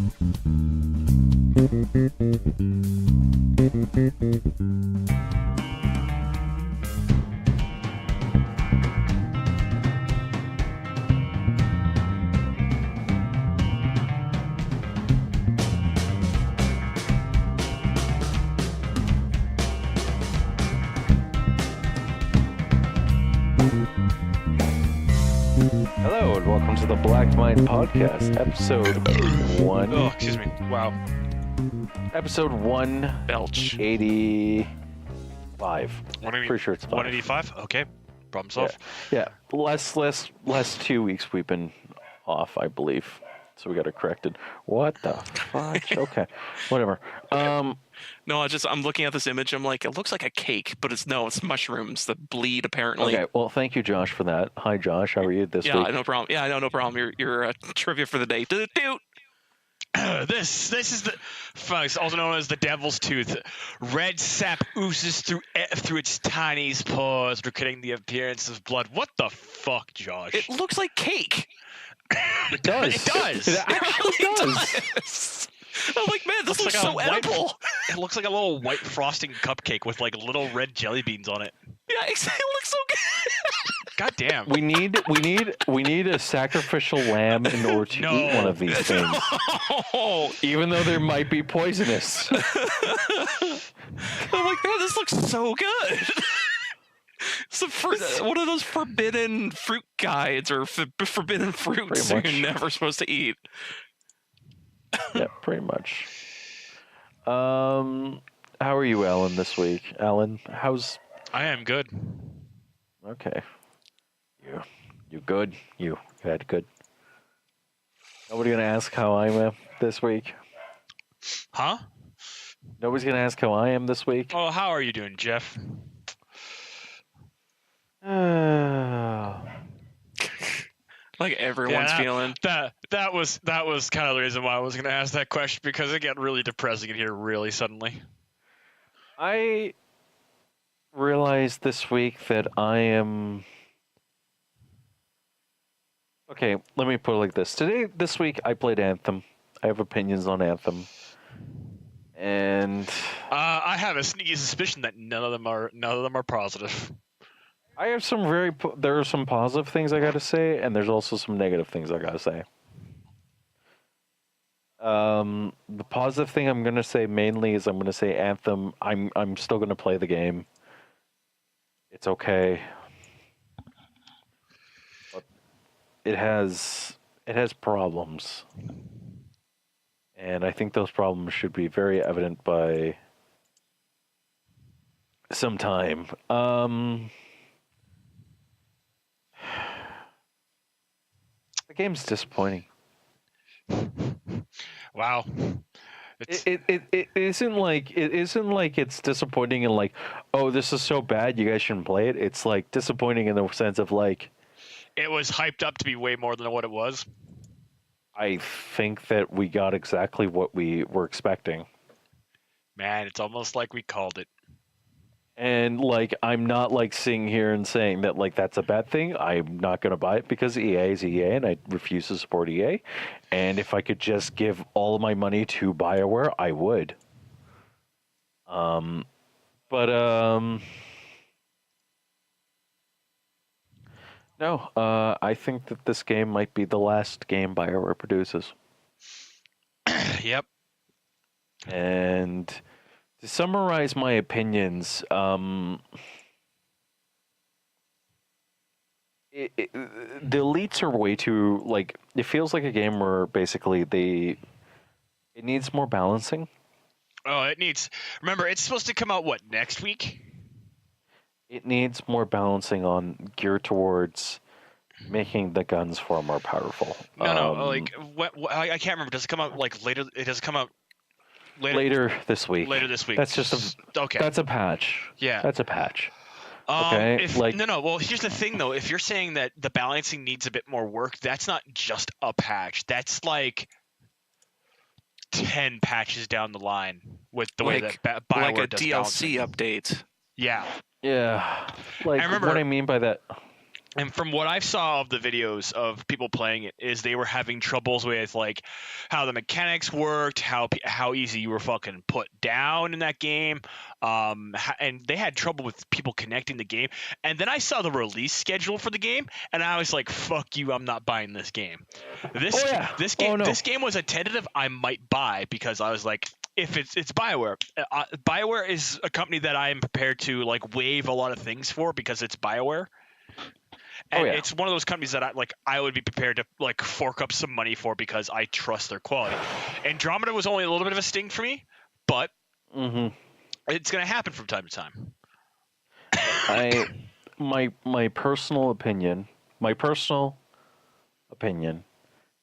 Hello and welcome to the Black Mind Podcast, episode 1. Oh, excuse me. Wow. Episode 185. Pretty sure it's 5. 185? Okay. Problem solved. Yeah. Less 2 weeks we've been off, I believe. So we got it corrected. What the fudge? Okay. Whatever. No, I'm looking at this image. I'm like, it looks like a cake, but it's mushrooms that bleed apparently. Okay. Well, thank you, Josh, for that. Hi, Josh. How are you this week? Yeah, no problem. Yeah, no problem. You're trivia for the day. Doot. This is the, folks, also known as the Devil's Tooth. Red sap oozes through its tiny pores, recreating the appearance of blood. What the fuck, Josh? It looks like cake. It does. It does. It actually does. I'm like, man, this looks so edible. It looks like a little white frosting cupcake with like little red jelly beans on it. Yeah, it looks so good. God damn. We need a sacrificial lamb in order to eat one of these things. No. Even though they might be poisonous. I'm like, man, this looks so good. It's one of those forbidden fruit guides or forbidden fruits that you're never supposed to eat. Yeah, pretty much. How are you, Allan, this week? Allan, I am good. Okay. You good? You had good. Nobody gonna ask how I am this week? Huh? Nobody's gonna ask how I am this week? Oh, how are you doing, Jeff? Like everyone's feeling. That was kind of the reason why I was going to ask that question, because it got really depressing in here really suddenly. I realized this week that I am... Okay, let me put it like this. This week, I played Anthem. I have opinions on Anthem. And... I have a sneaky suspicion that none of them are positive. I have there are some positive things I gotta say, and there's also some negative things I gotta say. The positive thing I'm gonna say mainly is I'm gonna say Anthem. I'm still gonna play the game. It's okay. But it has problems. And I think those problems should be very evident by some time. The game's disappointing. Wow. It isn't like it's disappointing and like, oh, this is so bad you guys shouldn't play it. It's like disappointing in the sense of like, it was hyped up to be way more than what it was. I think that we got exactly what we were expecting. Man, it's almost like we called it. And like, I'm not like sitting here and saying that like that's a bad thing. I'm not gonna buy it because EA is EA, and I refuse to support EA. And if I could just give all of my money to BioWare, I would. No. I think that this game might be the last game BioWare produces. Yep. And to summarize my opinions, the elites are way too, like, it feels like a game where basically it needs more balancing. Oh, remember, it's supposed to come out, what, next week? It needs more balancing geared towards making the guns far more powerful. I can't remember. Does it come out, like, later? It does come out later this week. Later this week. That's just okay. That's a patch. Yeah. That's a patch. Okay. Well, here's the thing though. If you're saying that the balancing needs a bit more work, that's not just a patch. That's like 10 patches down the line with the way that BioWare like a does DLC balancing. update. Yeah. Yeah. Like, what I mean by that. And from what I saw of the videos of people playing it, is they were having troubles with like how the mechanics worked, how easy you were fucking put down in that game, and they had trouble with people connecting the game. And then I saw the release schedule for the game, and I was like, "Fuck you! I'm not buying this game." This Oh, yeah. this game Oh, no. this game was a tentative I might buy because I was like, if it's BioWare. BioWare is a company that I am prepared to like waive a lot of things for because it's BioWare. And yeah. it's one of those companies that I would be prepared to like fork up some money for because I trust their quality. Andromeda was only a little bit of a sting for me, but it's gonna happen from time to time. My personal opinion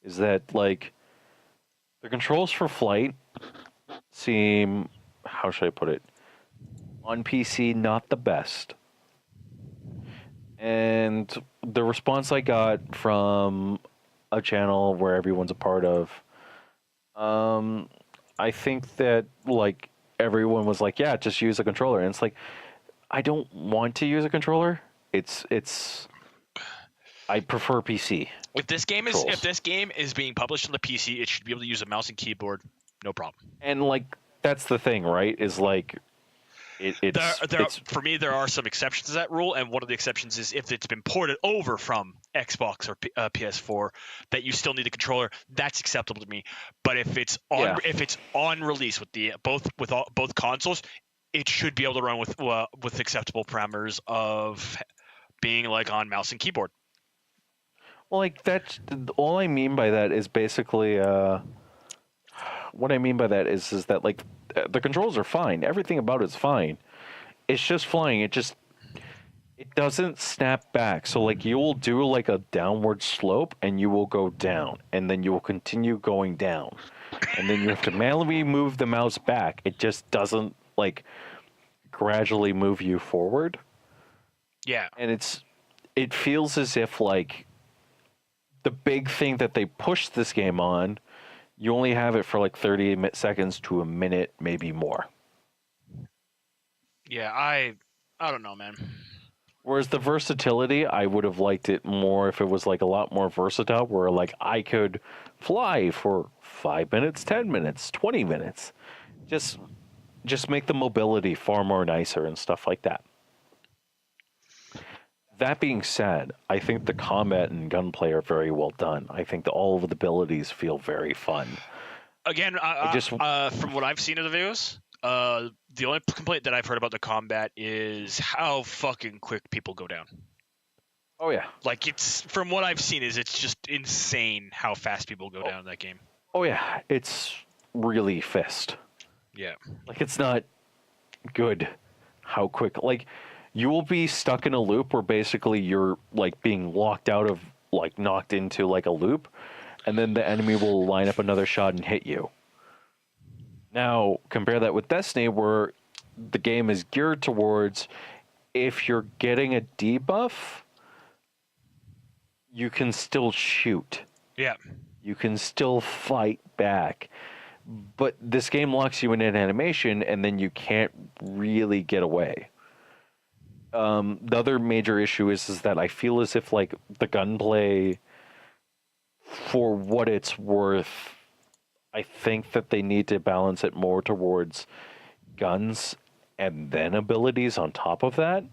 is that like the controls for flight seem, how should I put it, on PC not the best. And the response I got from a channel where everyone's a part of, I think that like everyone was like, yeah, just use a controller. And it's like, I don't want to use a controller. I prefer PC. If this game is being published on the PC, it should be able to use a mouse and keyboard, no problem. And like that's the thing, right? Is like for me, there are some exceptions to that rule, and one of the exceptions is if it's been ported over from Xbox or PS4, that you still need a controller. That's acceptable to me. But if it's on release with both consoles, it should be able to run with acceptable parameters of being like on mouse and keyboard. Well, like that's all I mean by that is basically what I mean by that is that like the controls are fine. Everything about it's fine. It's just flying. It doesn't snap back. So like you will do like a downward slope and you will go down and then you will continue going down. And then you have to manually move the mouse back. It just doesn't like gradually move you forward. Yeah. And it feels as if like the big thing that they pushed this game on, you only have it for like 30 seconds to a minute, maybe more. Yeah, I don't know, man. Whereas the versatility, I would have liked it more if it was like a lot more versatile, where like I could fly for 5 minutes, 10 minutes, 20 minutes. Just make the mobility far more nicer and stuff like that. That being said, I think the combat and gunplay are very well done. I think that all of the abilities feel very fun. Again, from what I've seen of the videos, the only complaint that I've heard about the combat is how fucking quick people go down. Oh yeah. Like it's from what I've seen it's just insane how fast people go down in that game. Oh yeah, it's really fast. Yeah. Like it's not good how quick. Like you will be stuck in a loop where basically you're like being locked out of like knocked into like a loop, and then the enemy will line up another shot and hit you. Now, compare that with Destiny, where the game is geared towards if you're getting a debuff, you can still shoot. Yeah. You can still fight back. But this game locks you in an animation, and then you can't really get away. The other major issue is that I feel as if like the gunplay, for what it's worth, I think that they need to balance it more towards guns and then abilities on top of that,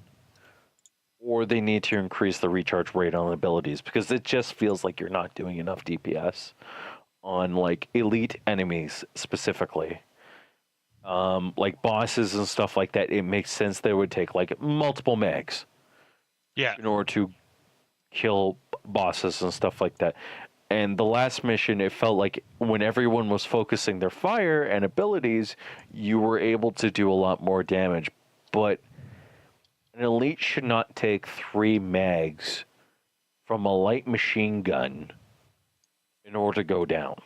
or they need to increase the recharge rate on abilities, because it just feels like you're not doing enough DPS on like elite enemies specifically. Like bosses and stuff like that, it makes sense they would take like multiple mags. Yeah. In order to kill bosses and stuff like that. And the last mission, it felt like when everyone was focusing their fire and abilities, you were able to do a lot more damage. But an elite should not take 3 mags from a light machine gun in order to go down.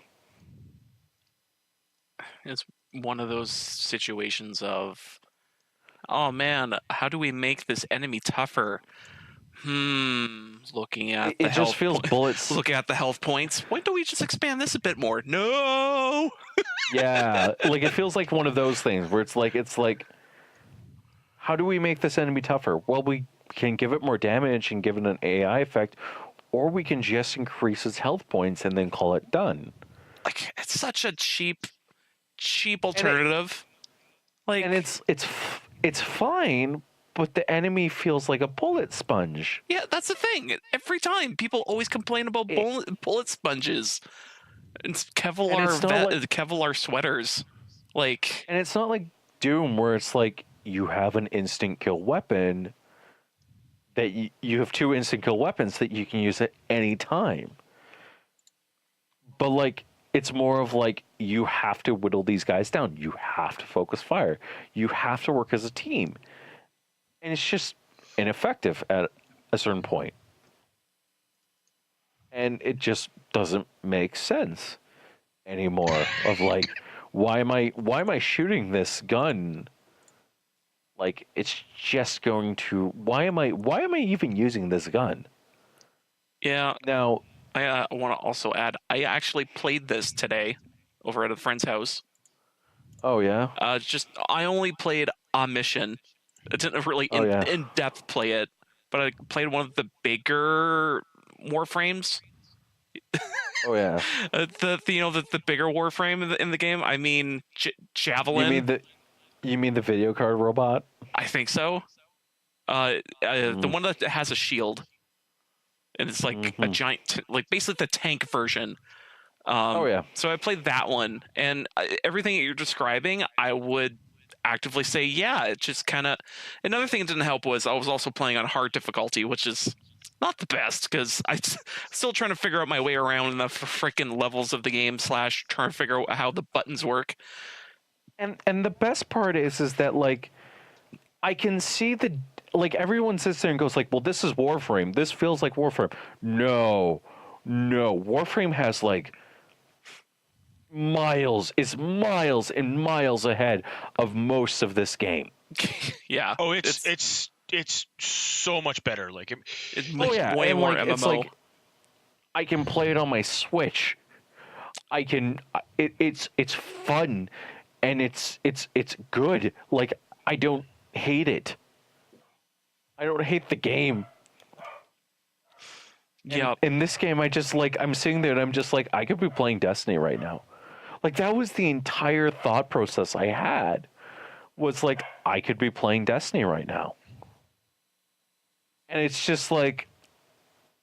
It's one of those situations of, oh man, how do we make this enemy tougher? Looking at it just feels bullets. Looking at the health points. Why don't we just expand this a bit more? No. Yeah, like it feels like one of those things where it's like, how do we make this enemy tougher? Well, we can give it more damage and give it an AI effect, or we can just increase its health points and then call it done. Like, it's such a cheap alternative. And it's fine, but the enemy feels like a bullet sponge. Yeah, that's the thing. Every time people always complain about bullet sponges and Kevlar sweaters. Like, and it's not like Doom where it's like you have an instant kill weapon that you have 2 instant kill weapons that you can use at any time. But like it's more of like you have to whittle these guys down. You have to focus fire. You have to work as a team. And it's just ineffective at a certain point. And it just doesn't make sense anymore of like why am I shooting this gun? Like it's just going to why am I even using this gun? Yeah. Now I want to also add, I actually played this today over at a friend's house. Oh yeah. I only played a mission. I didn't really in depth play it, but I played one of the bigger warframes. Oh yeah. The bigger warframe in the game. I mean, Javelin. You mean the video card robot? I think so. The one that has a shield, and it's like a giant, like basically the tank version. Oh yeah. So I played that one, and everything that you're describing, I would actively say, yeah. It just kind of. Another thing that didn't help was I was also playing on hard difficulty, which is not the best because I'm still trying to figure out my way around in the freaking levels of the game / trying to figure out how the buttons work. And the best part is that like I can see like everyone sits there and goes like, well, this is Warframe. This feels like Warframe. No, Warframe has like miles and miles ahead of most of this game. Yeah. Oh, it's so much better. Like it's way more MMO. It's like I can play it on my Switch. It's fun. And it's good. Like I don't hate it. I don't hate the game. Yeah. In this game, I'm sitting there and I'm just like, I could be playing Destiny right now. Like that was the entire thought process I had. Was like I could be playing Destiny right now. And it's just like,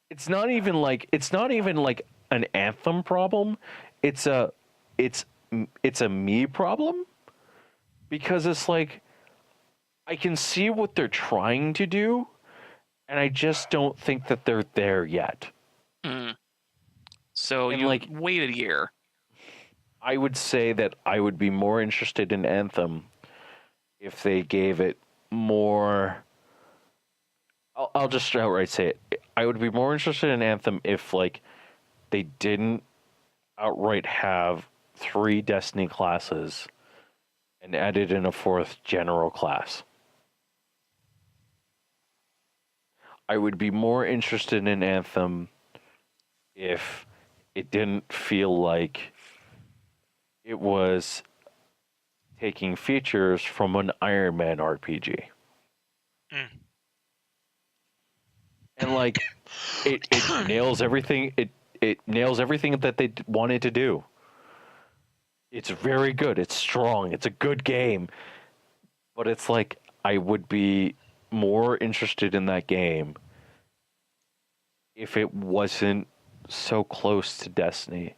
it's not even like an Anthem problem. It's a me problem because it's like I can see what they're trying to do and I just don't think that they're there yet. So you like wait a year. I would say that I would be more interested in Anthem if they gave it more. I'll just outright say it. I would be more interested in Anthem if like they didn't outright have 3 Destiny classes and added in a 4th general class. I would be more interested in Anthem if it didn't feel like it was taking features from an Iron Man RPG. And like it nails everything it nails everything that they wanted to do. It's very good. It's strong. It's a good game. But it's like I would be more interested in that game if it wasn't so close to Destiny.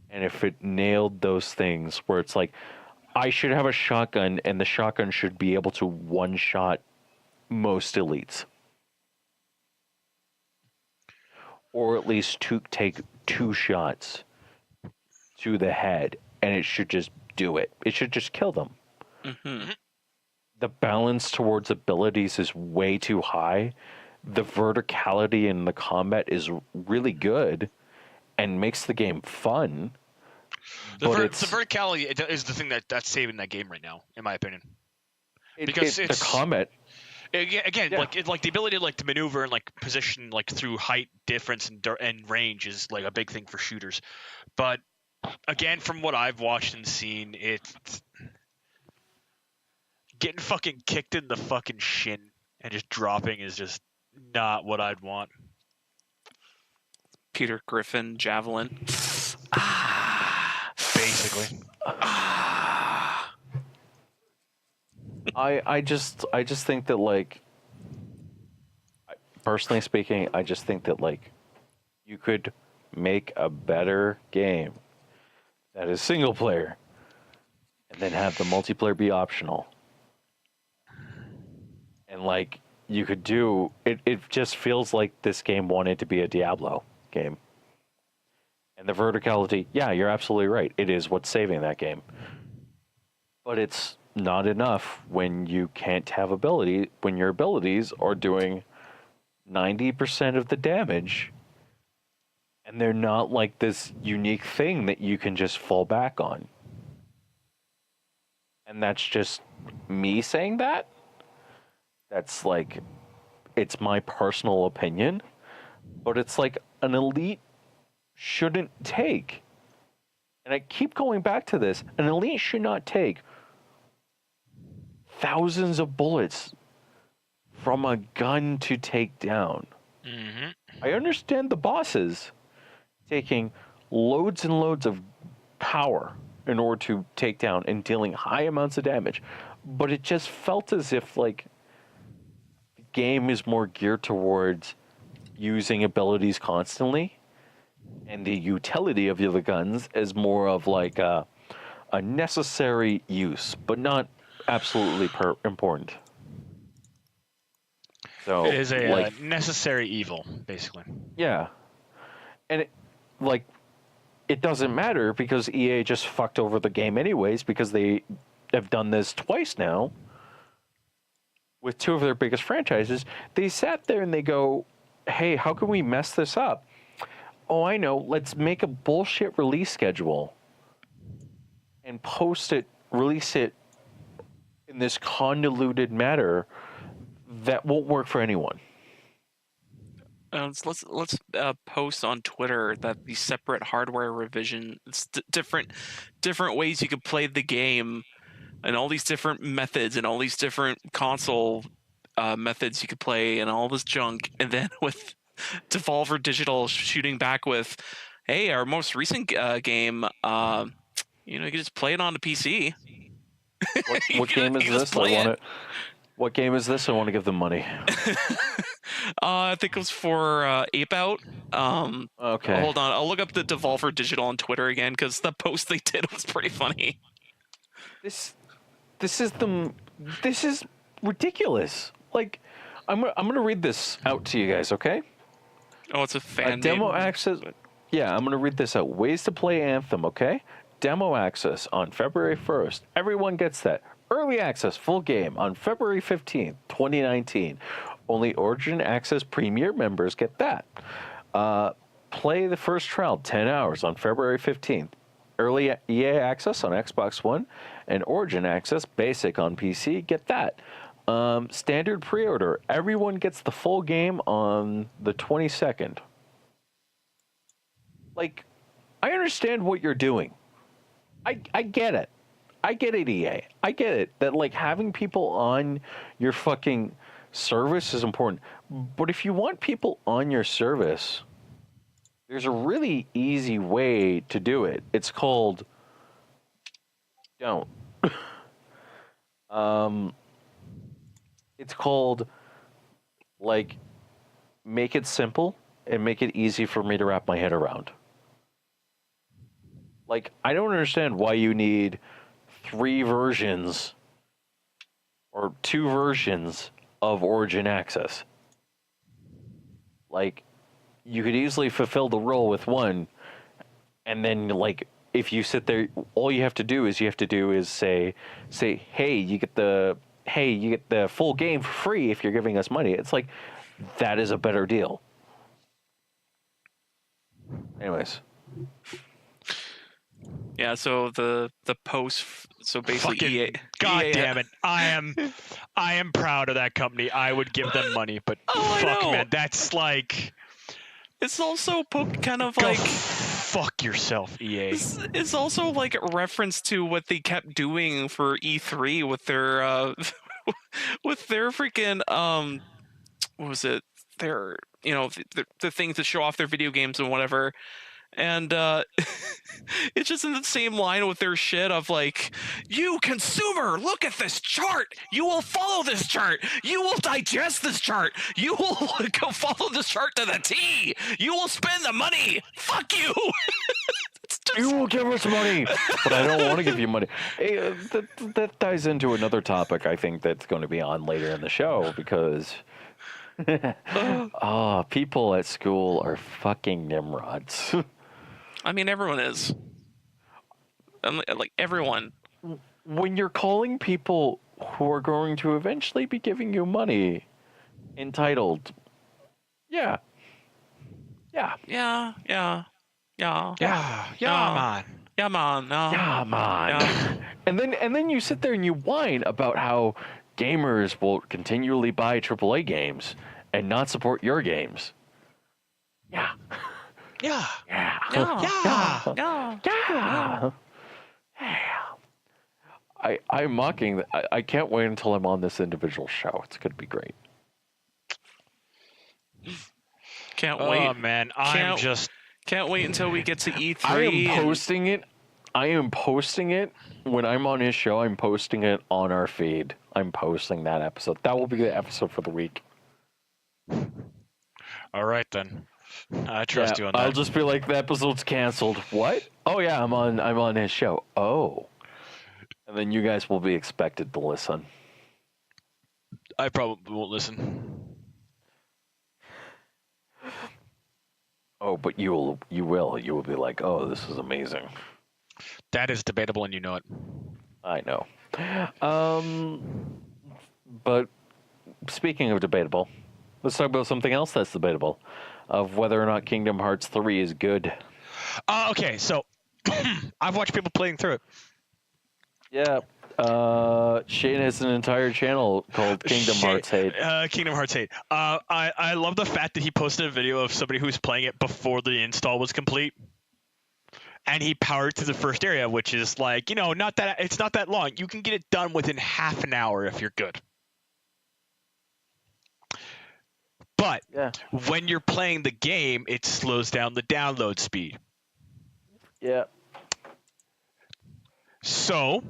And if it nailed those things where it's like I should have a shotgun and the shotgun should be able to one-shot most elites. Or at least take 2 shots to the head, and it should just do it. It should just kill them. The balance towards abilities is way too high. The verticality in the combat is really good and makes the game fun. The verticality is the thing that's saving that game right now, in my opinion. Because it's the combat. Again, like the ability to maneuver and like position like through height difference and range is like a big thing for shooters. But again, from what I've watched and seen, it's getting fucking kicked in the fucking shin and just dropping is just not what I'd want. Peter Griffin javelin. Basically. I just think that, like, personally speaking, I just think that, like, you could make a better game that is single player and then have the multiplayer be optional. And, like, you could do it just feels like this game wanted to be a Diablo game. And the verticality, yeah, you're absolutely right. It is what's saving that game. But it's not enough when you can't have when your abilities are doing 90% of the damage, and they're not like this unique thing that you can just fall back on. And that's just me saying that. That's like, it's my personal opinion, but it's like an elite shouldn't take, and I keep going back to this, an elite should not take thousands of bullets from a gun to take down. Mm-hmm. I understand the bosses taking loads and loads of power in order to take down and dealing high amounts of damage, but it just felt as if, like, the game is more geared towards using abilities constantly, and the utility of the other guns is more of like a necessary use, but not absolutely important. So It is a like, necessary evil, basically. yeah, and it doesn't matter because EA just fucked over the game anyways, because they have done this twice now with two of their biggest franchises. They sat there and they go, hey, how can we mess this up? Oh, I know. Let's make a bullshit release schedule and release it in this convoluted manner that won't work for anyone. Let's post on Twitter that the separate hardware revision, different ways you could play the game, and all these different methods and all these different console methods you could play, and all this junk, and then with Devolver Digital shooting back with, hey, our most recent game, you can just play it on the PC. What game is this? What game is this? I want to give them money. I think it was for Ape Out. Okay. Hold on, I'll look up the Devolver Digital on Twitter again, because the post they did was pretty funny. This is ridiculous. Like, I'm gonna read this out to you guys, okay? Oh, it's a fan demo name. access. Yeah, I'm gonna read this out. Ways to play Anthem, okay? Demo access on February 1st. Everyone gets that. Early access, full game on February 15th, 2019. Only Origin Access Premier members get that. Play the first trial 10 hours on February 15th. Early EA access on Xbox One and Origin Access Basic on PC get that. Standard pre-order. Everyone gets the full game on the 22nd. Like, I understand what you're doing. I get it. I get it, EA. I get it that, like, having people on your fucking service is important. But if you want people on your service, there's a really easy way to do it. It's called don't. It's called, like, make it simple and make it easy for me to wrap my head around. Like, I don't understand why you need 3 versions or 2 versions of Origin Access. Like, you could easily fulfill the role with one, and then, like, if you sit there, all you have to do is say, hey, you get the full game for free if you're giving us money. It's like, that is a better deal. Anyways. Yeah, so the post, so basically Fucking, EA. God EA, damn it! I am proud of that company. I would give them money, but I fuck, know. man, that's like, It's also kind of go like, fuck yourself, EA. it's also like a reference to what they kept doing for E3 with their with their freaking what was it? Their the things that show off their video games and whatever. And it's just in the same line with their shit of like, you consumer, look at this chart. You will follow this chart. You will digest this chart. You will go follow this chart to the T. You will spend the money. Fuck you. You will give us money, but I don't want to give you money. Hey, that ties into another topic I think that's going to be on later in the show because people at school are fucking nimrods. I mean, everyone is. Like, everyone. When you're calling people who are going to eventually be giving you money entitled, yeah, man. yeah, man. And then you sit there and you whine about how gamers will continually buy AAA games and not support your games. Yeah. Yeah. Yeah. Yeah. I'm mocking that. I can't wait until I'm on this individual show. It's going to be great. Can't wait. Oh, man. Can't wait until we get to E3. I am posting it. I am posting it when I'm on his show. I'm posting it on our feed. I'm posting that episode. That will be the episode for the week. All right, then. I trust you on that. I'll just be like, the episode's canceled. What? Oh yeah, I'm on his show. Oh. And then you guys will be expected to listen. I probably won't listen. Oh, but you will. You will be like, oh, this is amazing. That is debatable, and you know it. I know. But speaking of debatable, let's talk about something else that's debatable, of whether or not Kingdom Hearts 3 is good. Okay, so I've watched people playing through it. Yeah. Shane has an entire channel called Kingdom Hearts Hate. Kingdom Hearts Hate. I love the fact that he posted a video of somebody who's playing it before the install was complete. And he powered through the first area, which is like, it's not that long. You can get it done within half an hour if you're good. But when you're playing the game, it slows down the download speed. Yeah. So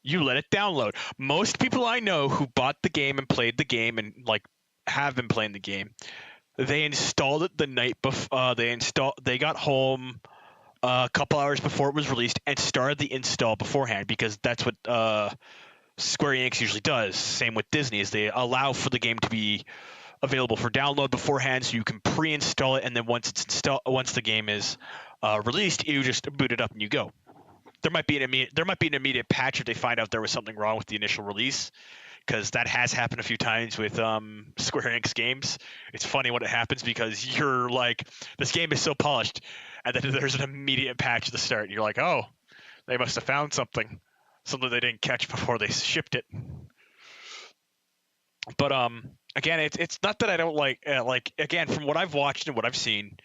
you let it download. Most people I know who bought the game and played the game and have been playing the game, they installed it the night before. They got home a couple hours before it was released and started the install beforehand, because that's what Square Enix usually does. Same with Disney, is they allow for the game to be available for download beforehand, so you can pre-install it, and then once the game is released, you just boot it up and you go. There might be an immediate patch if they find out there was something wrong with the initial release, because that has happened a few times with Square Enix games. It's funny when it happens, because you're like, this game is so polished, and then there's an immediate patch at the start, and you're like, oh, they must have found something they didn't catch before they shipped it. But again, it's not that I don't again, from what I've watched and what I've seen,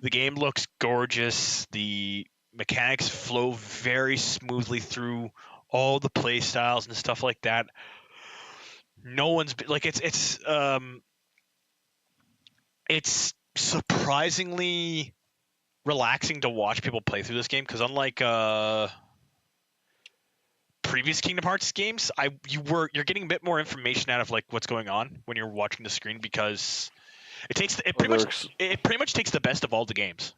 the game looks gorgeous. The mechanics flow very smoothly through all the play styles and stuff like that. No one's like, it's surprisingly relaxing to watch people play through this game, because unlike previous Kingdom Hearts games, you're getting a bit more information out of what's going on when you're watching the screen, because it pretty much takes the best of all the games.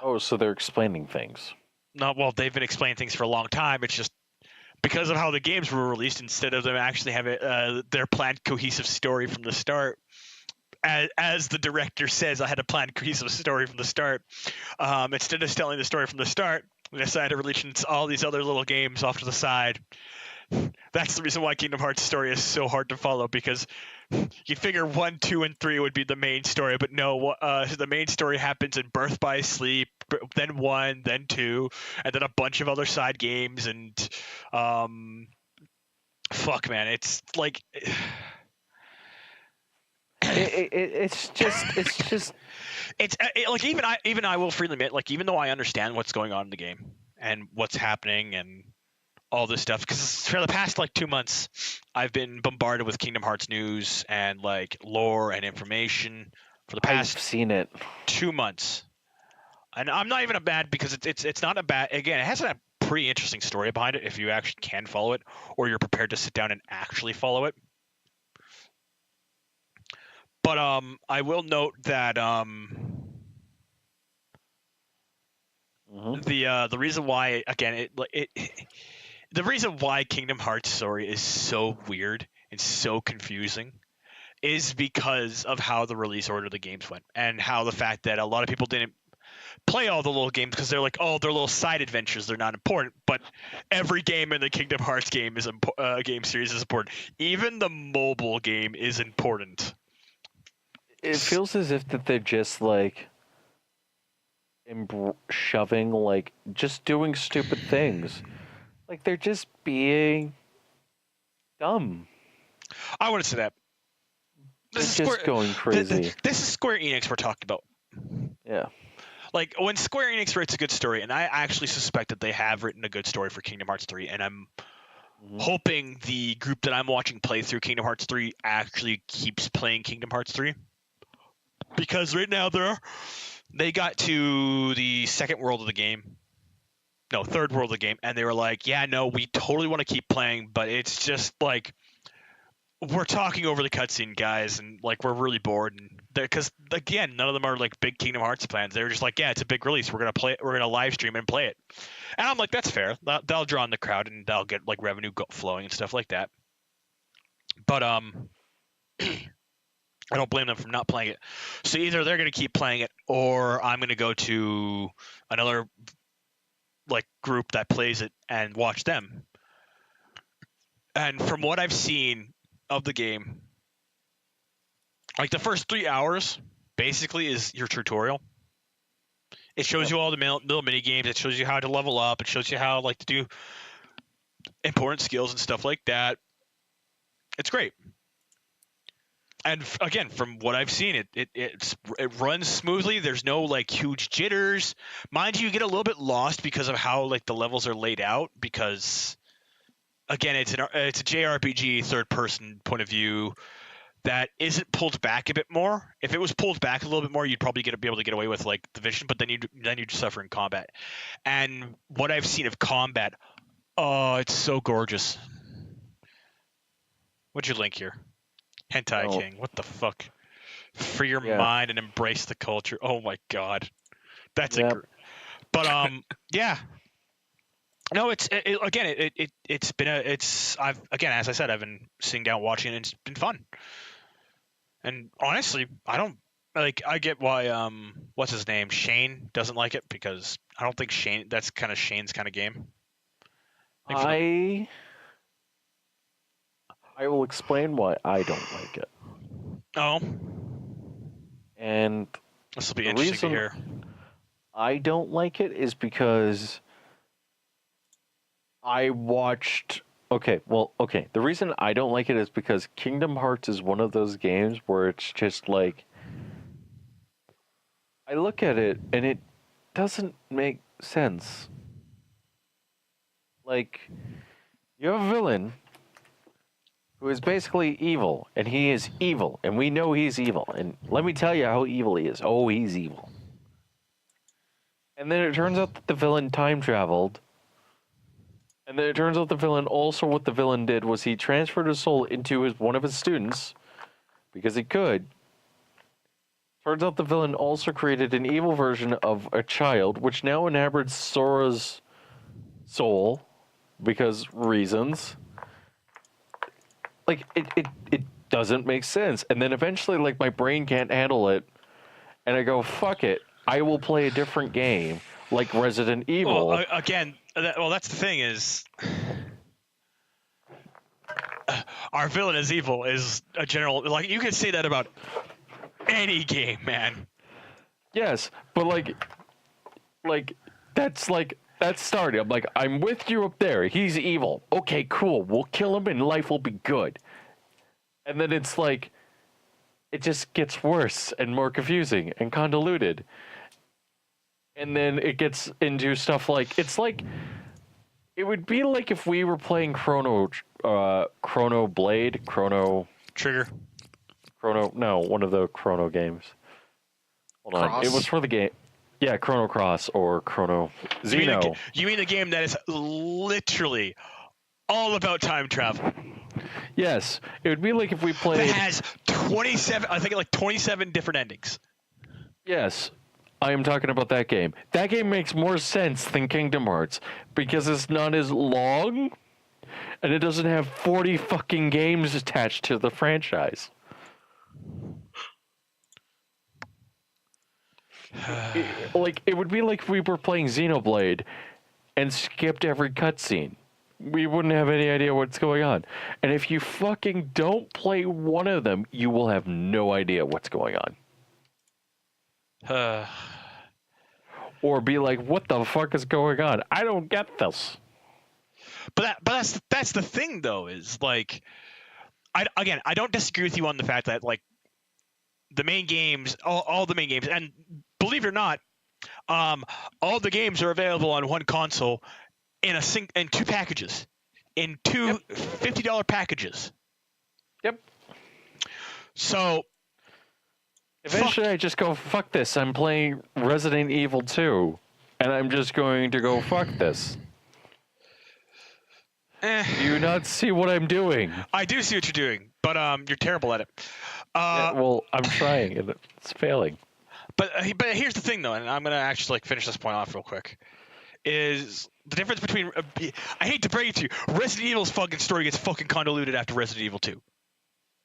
Oh, so they're explaining things. No, well, they've been explaining things for a long time. It's just because of how the games were released, instead of them actually having their planned cohesive story from the start. As the director says, I had a planned cohesive story from the start. Instead of telling the story from the start, we decided to release all these other little games off to the side. That's the reason why Kingdom Hearts' story is so hard to follow, because you figure 1, 2, and 3 would be the main story, but no, the main story happens in Birth by Sleep, then 1, then 2, and then a bunch of other side games, and fuck, man, it's like... It's just even I will freely admit, even though I understand what's going on in the game and what's happening and all this stuff because for the past like 2 months, I've been bombarded with Kingdom Hearts news and like lore and information for the I've past seen it. 2 months. And I'm not even a bad because it's not a bad. Again, it has a pretty interesting story behind it if you actually can follow it or you're prepared to sit down and actually follow it. But I will note that the reason why again the reason why Kingdom Hearts story is so weird and so confusing is because of how the release order of the games went and how the fact that a lot of people didn't play all the little games because they're like, oh, they're little side adventures, they're not important. But every game in the Kingdom Hearts game game series is important. Even the mobile game is important. It feels as if that they're just like shoving, like just doing stupid things. Like they're just being dumb. I want to say that. This is just going crazy. This is Square Enix we're talking about. Yeah. Like when Square Enix writes a good story, and I actually suspect that they have written a good story for Kingdom Hearts 3, and I'm hoping the group that I'm watching play through Kingdom Hearts 3 actually keeps playing Kingdom Hearts 3. Because right now they got to the second world of the game. No, third world of the game, and they were like, yeah, no, we totally want to keep playing, but it's just like we're talking over the cutscene, guys, and like we're really bored. And because again, none of them are like big Kingdom Hearts fans. They're just like, yeah, it's a big release. We're gonna play it. We're gonna live stream and play it. And I'm like, that's fair. That'll draw in the crowd and that'll get like revenue flowing and stuff like that. But I don't blame them for not playing it. So either they're gonna keep playing it, or I'm gonna go to another like group that plays it and watch them. And from what I've seen of the game, like the first 3 hours basically is your tutorial. It shows you all the little mini games. It shows you how to level up. It shows you how like to do important skills and stuff like that. It's great. And again, from what I've seen, it runs smoothly. There's no like huge jitters. Mind you, you get a little bit lost because of how like the levels are laid out. Because again, it's a JRPG third person point of view that isn't pulled back a bit more. If it was pulled back a little bit more, you'd probably be able to get away with like the vision, but then you'd suffer in combat. And what I've seen of combat, oh, it's so gorgeous. What'd you link here? Hentai King. What the fuck? Free your mind and embrace the culture. Oh my god, that's but yeah. No, it's I've again, as I said, I've been sitting down watching it and it's been fun. And honestly, I get why what's his name? Shane doesn't like it because I don't think that's kind of Shane's kind of game. I will explain why I don't like it. Oh. And this will be interesting to hear. I don't like it is because I watched. Okay. The reason I don't like it is because Kingdom Hearts is one of those games where it's just like I look at it and it doesn't make sense. Like you have a villain who is basically evil, and he is evil, and we know he's evil. And let me tell you how evil he is. Oh, he's evil. And then it turns out that the villain time traveled. And then it turns out the villain also what the villain did was he transferred his soul into one of his students because he could. Turns out the villain also created an evil version of a child, which now inhabits Sora's soul because reasons. Like it doesn't make sense. And then eventually like my brain can't handle it and I go, fuck it. I will play a different game like Resident Evil. Well, again, that's the thing is our villain is evil is a general, like you can say that about any game, man. Yes, but that's starting. I'm like, I'm with you up there. He's evil. Okay, cool. We'll kill him and life will be good. And then it's like, it just gets worse and more confusing and convoluted. And then it gets into stuff like, it It would be like if we were playing Chrono Blade, Trigger. no, one of the Chrono games. Hold on. Cross? It was for the game. Yeah, Chrono Cross or Chrono Xeno. You mean the game that is literally all about time travel? Yes, it would be like if we That played. has 27, I think like 27 different endings. Yes, I am talking about that game. That game makes more sense than Kingdom Hearts because it's not as long and it doesn't have 40 fucking games attached to the franchise. It would be like if we were playing Xenoblade and skipped every cutscene. We wouldn't have any idea what's going on. And if you fucking don't play one of them, you will have no idea what's going on. Or be like, what the fuck is going on? I don't get this. But that's the thing though, is like, I don't disagree with you on the fact that like the main games, all the main games, and believe it or not, all the games are available on one console in two packages, in two $50 packages. Yep. So eventually I just go, fuck this. I'm playing Resident Evil 2, and I'm just going to go, fuck this. Do you not see what I'm doing? I do see what you're doing, but you're terrible at it. Yeah, well, I'm trying, and it's failing. But here's the thing, though, and I'm gonna actually like finish this point off real quick. Is the difference between I hate to break it to you, Resident Evil's fucking story gets fucking convoluted after Resident Evil 2.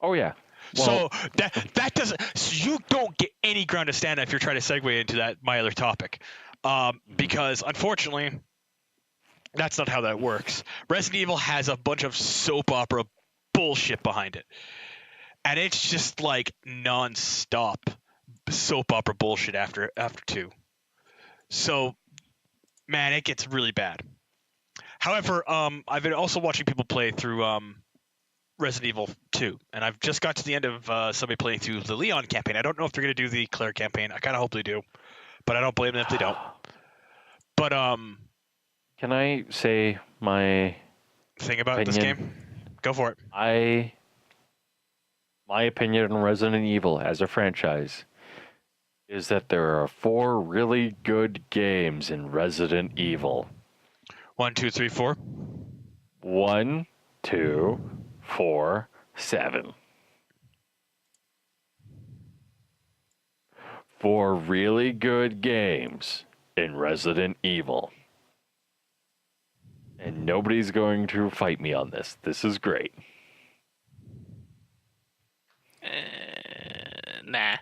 Oh yeah. So Well, that doesn't. So you don't get any ground to stand on if you're trying to segue into my other topic, because unfortunately, that's not how that works. Resident Evil has a bunch of soap opera bullshit behind it, and it's just like non-stop soap opera bullshit after 2. So, man, it gets really bad. However, I've been also watching people play through Resident Evil 2, and I've just got to the end of somebody playing through the Leon campaign. I don't know if they're going to do the Claire campaign. I kind of hope they do, but I don't blame them if they don't. But can I say my thing about this opinion? game? Go for it. My opinion on Resident Evil as a franchise is that there are 4 really good games in Resident Evil. 1, 2, 3, 4. 1, 2, 4, 7. 4 really good games in Resident Evil. And nobody's going to fight me on this. This is great. Nah.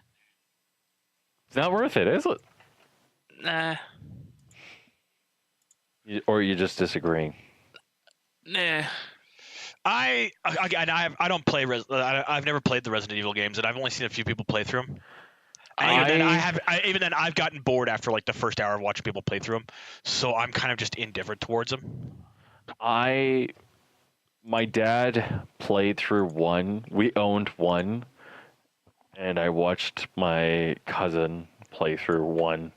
It's not worth it, is it? Nah. Or are you just disagreeing? Nah. I don't play. I've never played the Resident Evil games, and I've only seen a few people play through them. Even then, I've gotten bored after like the first hour of watching people play through them. So I'm kind of just indifferent towards them. My dad played through 1. We owned 1, and I watched my cousin play through 1,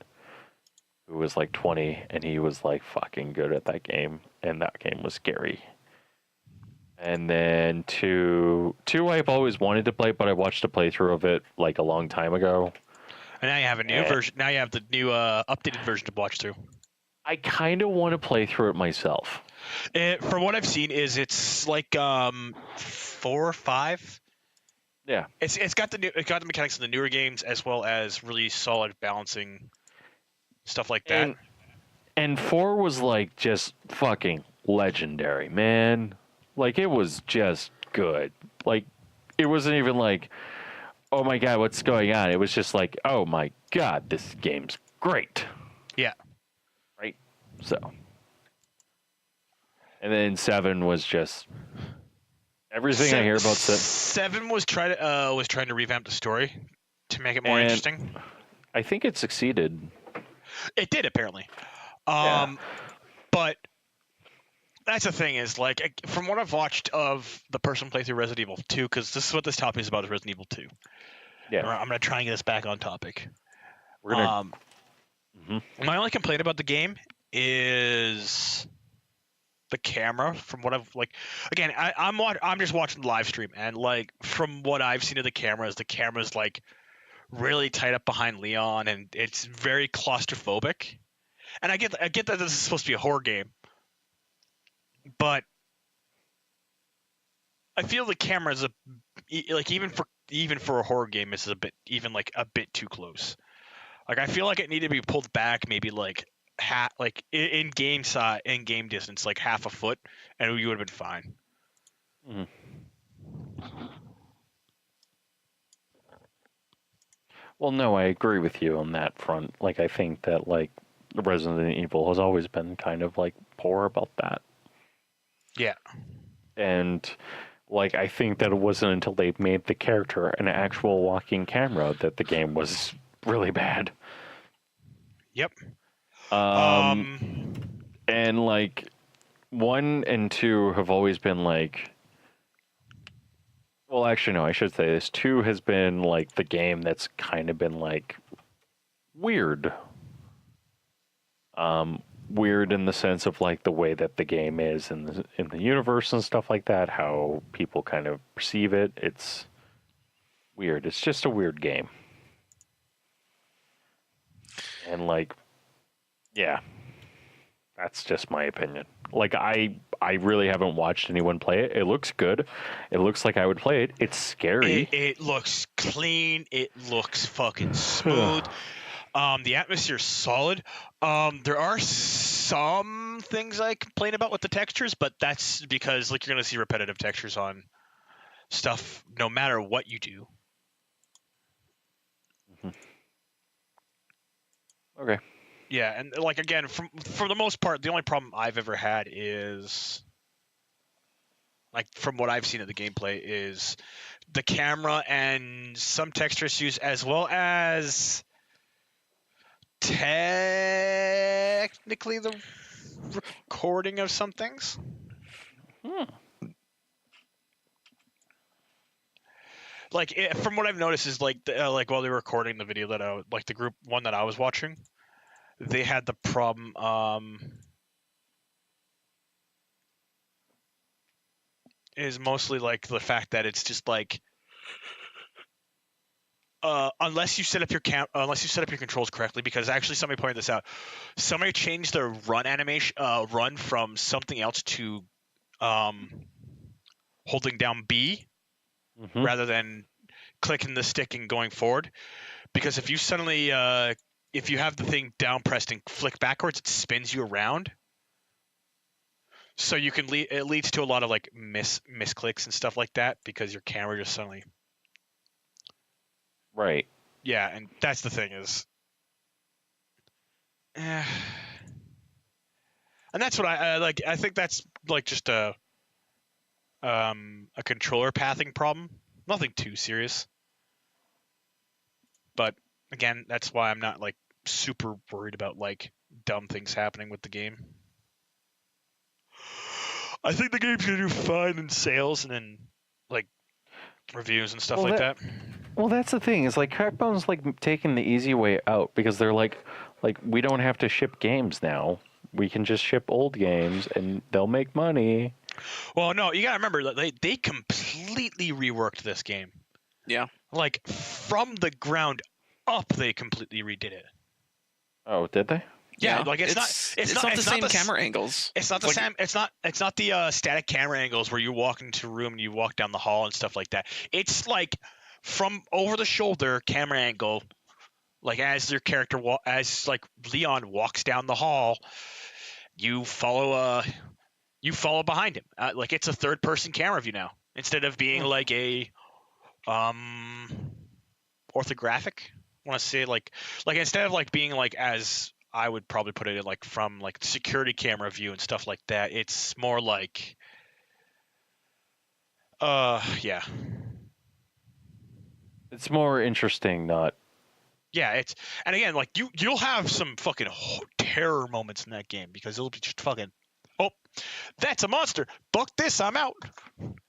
who was like 20, and he was like fucking good at that game, and that game was scary. And then 2 I've always wanted to play, but I watched a playthrough of it like a long time ago. And now you have a new version. Now you have the new updated version to watch through. I kind of want to play through it myself. From what I've seen, it's like 4 or 5. Yeah, it's got the mechanics of the newer games as well as really solid balancing stuff like that. And 4 was like just fucking legendary, man. Like it was just good. Like it wasn't even like, oh my god, what's going on? It was just like, oh my god, this game's great. Yeah. Right? So. And then 7 was just everything I hear about 7. 7 was trying to revamp the story to make it more interesting. I think it succeeded. It did apparently. Yeah. But that's the thing is like from what I've watched of the person play through Resident Evil 2, because this is what this topic is about, is Resident Evil 2. Yeah. I'm gonna try and get us back on topic. We're gonna. My only complaint about the game is the camera from what I've like. Again, I'm just watching the live stream, and like from what I've seen of the camera's like really tight up behind Leon, and it's very claustrophobic. And I get that this is supposed to be a horror game, but I feel the camera's like even for a horror game, this is a bit too close. Like I feel like it needed to be pulled back, maybe like in game distance, like half a foot, and you would have been fine. Mm. Well, no, I agree with you on that front. Like, I think that, like, Resident Evil has always been kind of, like, poor about that. Yeah. And, like, I think that it wasn't until they made the character an actual walking camera that the game was really bad. Yep. And, like, 1 and 2 have always been, like... Well, actually, no, I should say this. 2 has been, like, the game that's kind of been, like, weird. Weird in the sense of, like, the way that the game is in the universe and stuff like that, how people kind of perceive it. It's weird. It's just a weird game. And, like, yeah, that's just my opinion. Like, I really haven't watched anyone play it. It looks good. It looks like I would play it. It's scary. It looks clean. It looks fucking smooth. The atmosphere's solid. There are some things I complain about with the textures, but that's because like you're gonna see repetitive textures on stuff no matter what you do. Okay. Yeah, and like again, for the most part, the only problem I've ever had is like from what I've seen of the gameplay is the camera and some texture issues, as well as technically the recording of some things. Like from what I've noticed is like like while they were recording the video that like the group one that I was watching, they had the problem is mostly like the fact that it's just like unless you set up your controls correctly, because actually somebody pointed this out. Somebody changed their run animation run from something else to holding down B rather than clicking the stick and going forward, because if you suddenly if you have the thing down pressed and flick backwards, it spins you around. So you can it leads to a lot of like misclicks and stuff like that because your camera just suddenly. Right. Yeah, and that's the thing is. And that's what I like. I think that's like just a controller pathing problem. Nothing too serious. But again, that's why I'm not like super worried about like dumb things happening with the game. I think the game's gonna do fine in sales and in like reviews and stuff like that. Well, that's the thing. Is like Capcom's like taking the easy way out because they're like we don't have to ship games now. We can just ship old games and they'll make money. Well, no, you gotta remember that they completely reworked this game. Yeah. Like from the ground up, they completely redid it. Oh, did they? Yeah, like it's not the same camera angles. It's not the same. It's not the static camera angles where you walk into a room and you walk down the hall and stuff like that. It's like from over the shoulder camera angle, like as your character as like Leon walks down the hall, you follow behind him. Like it's a third person camera view now instead of being like a orthographic. I want to say like instead of like being like as I would probably put it like from like security camera view and stuff like that. It's more like, yeah. It's more interesting, not. Yeah, and again, like you'll have some fucking terror moments in that game because it'll be just fucking, oh, that's a monster. Fuck this, I'm out.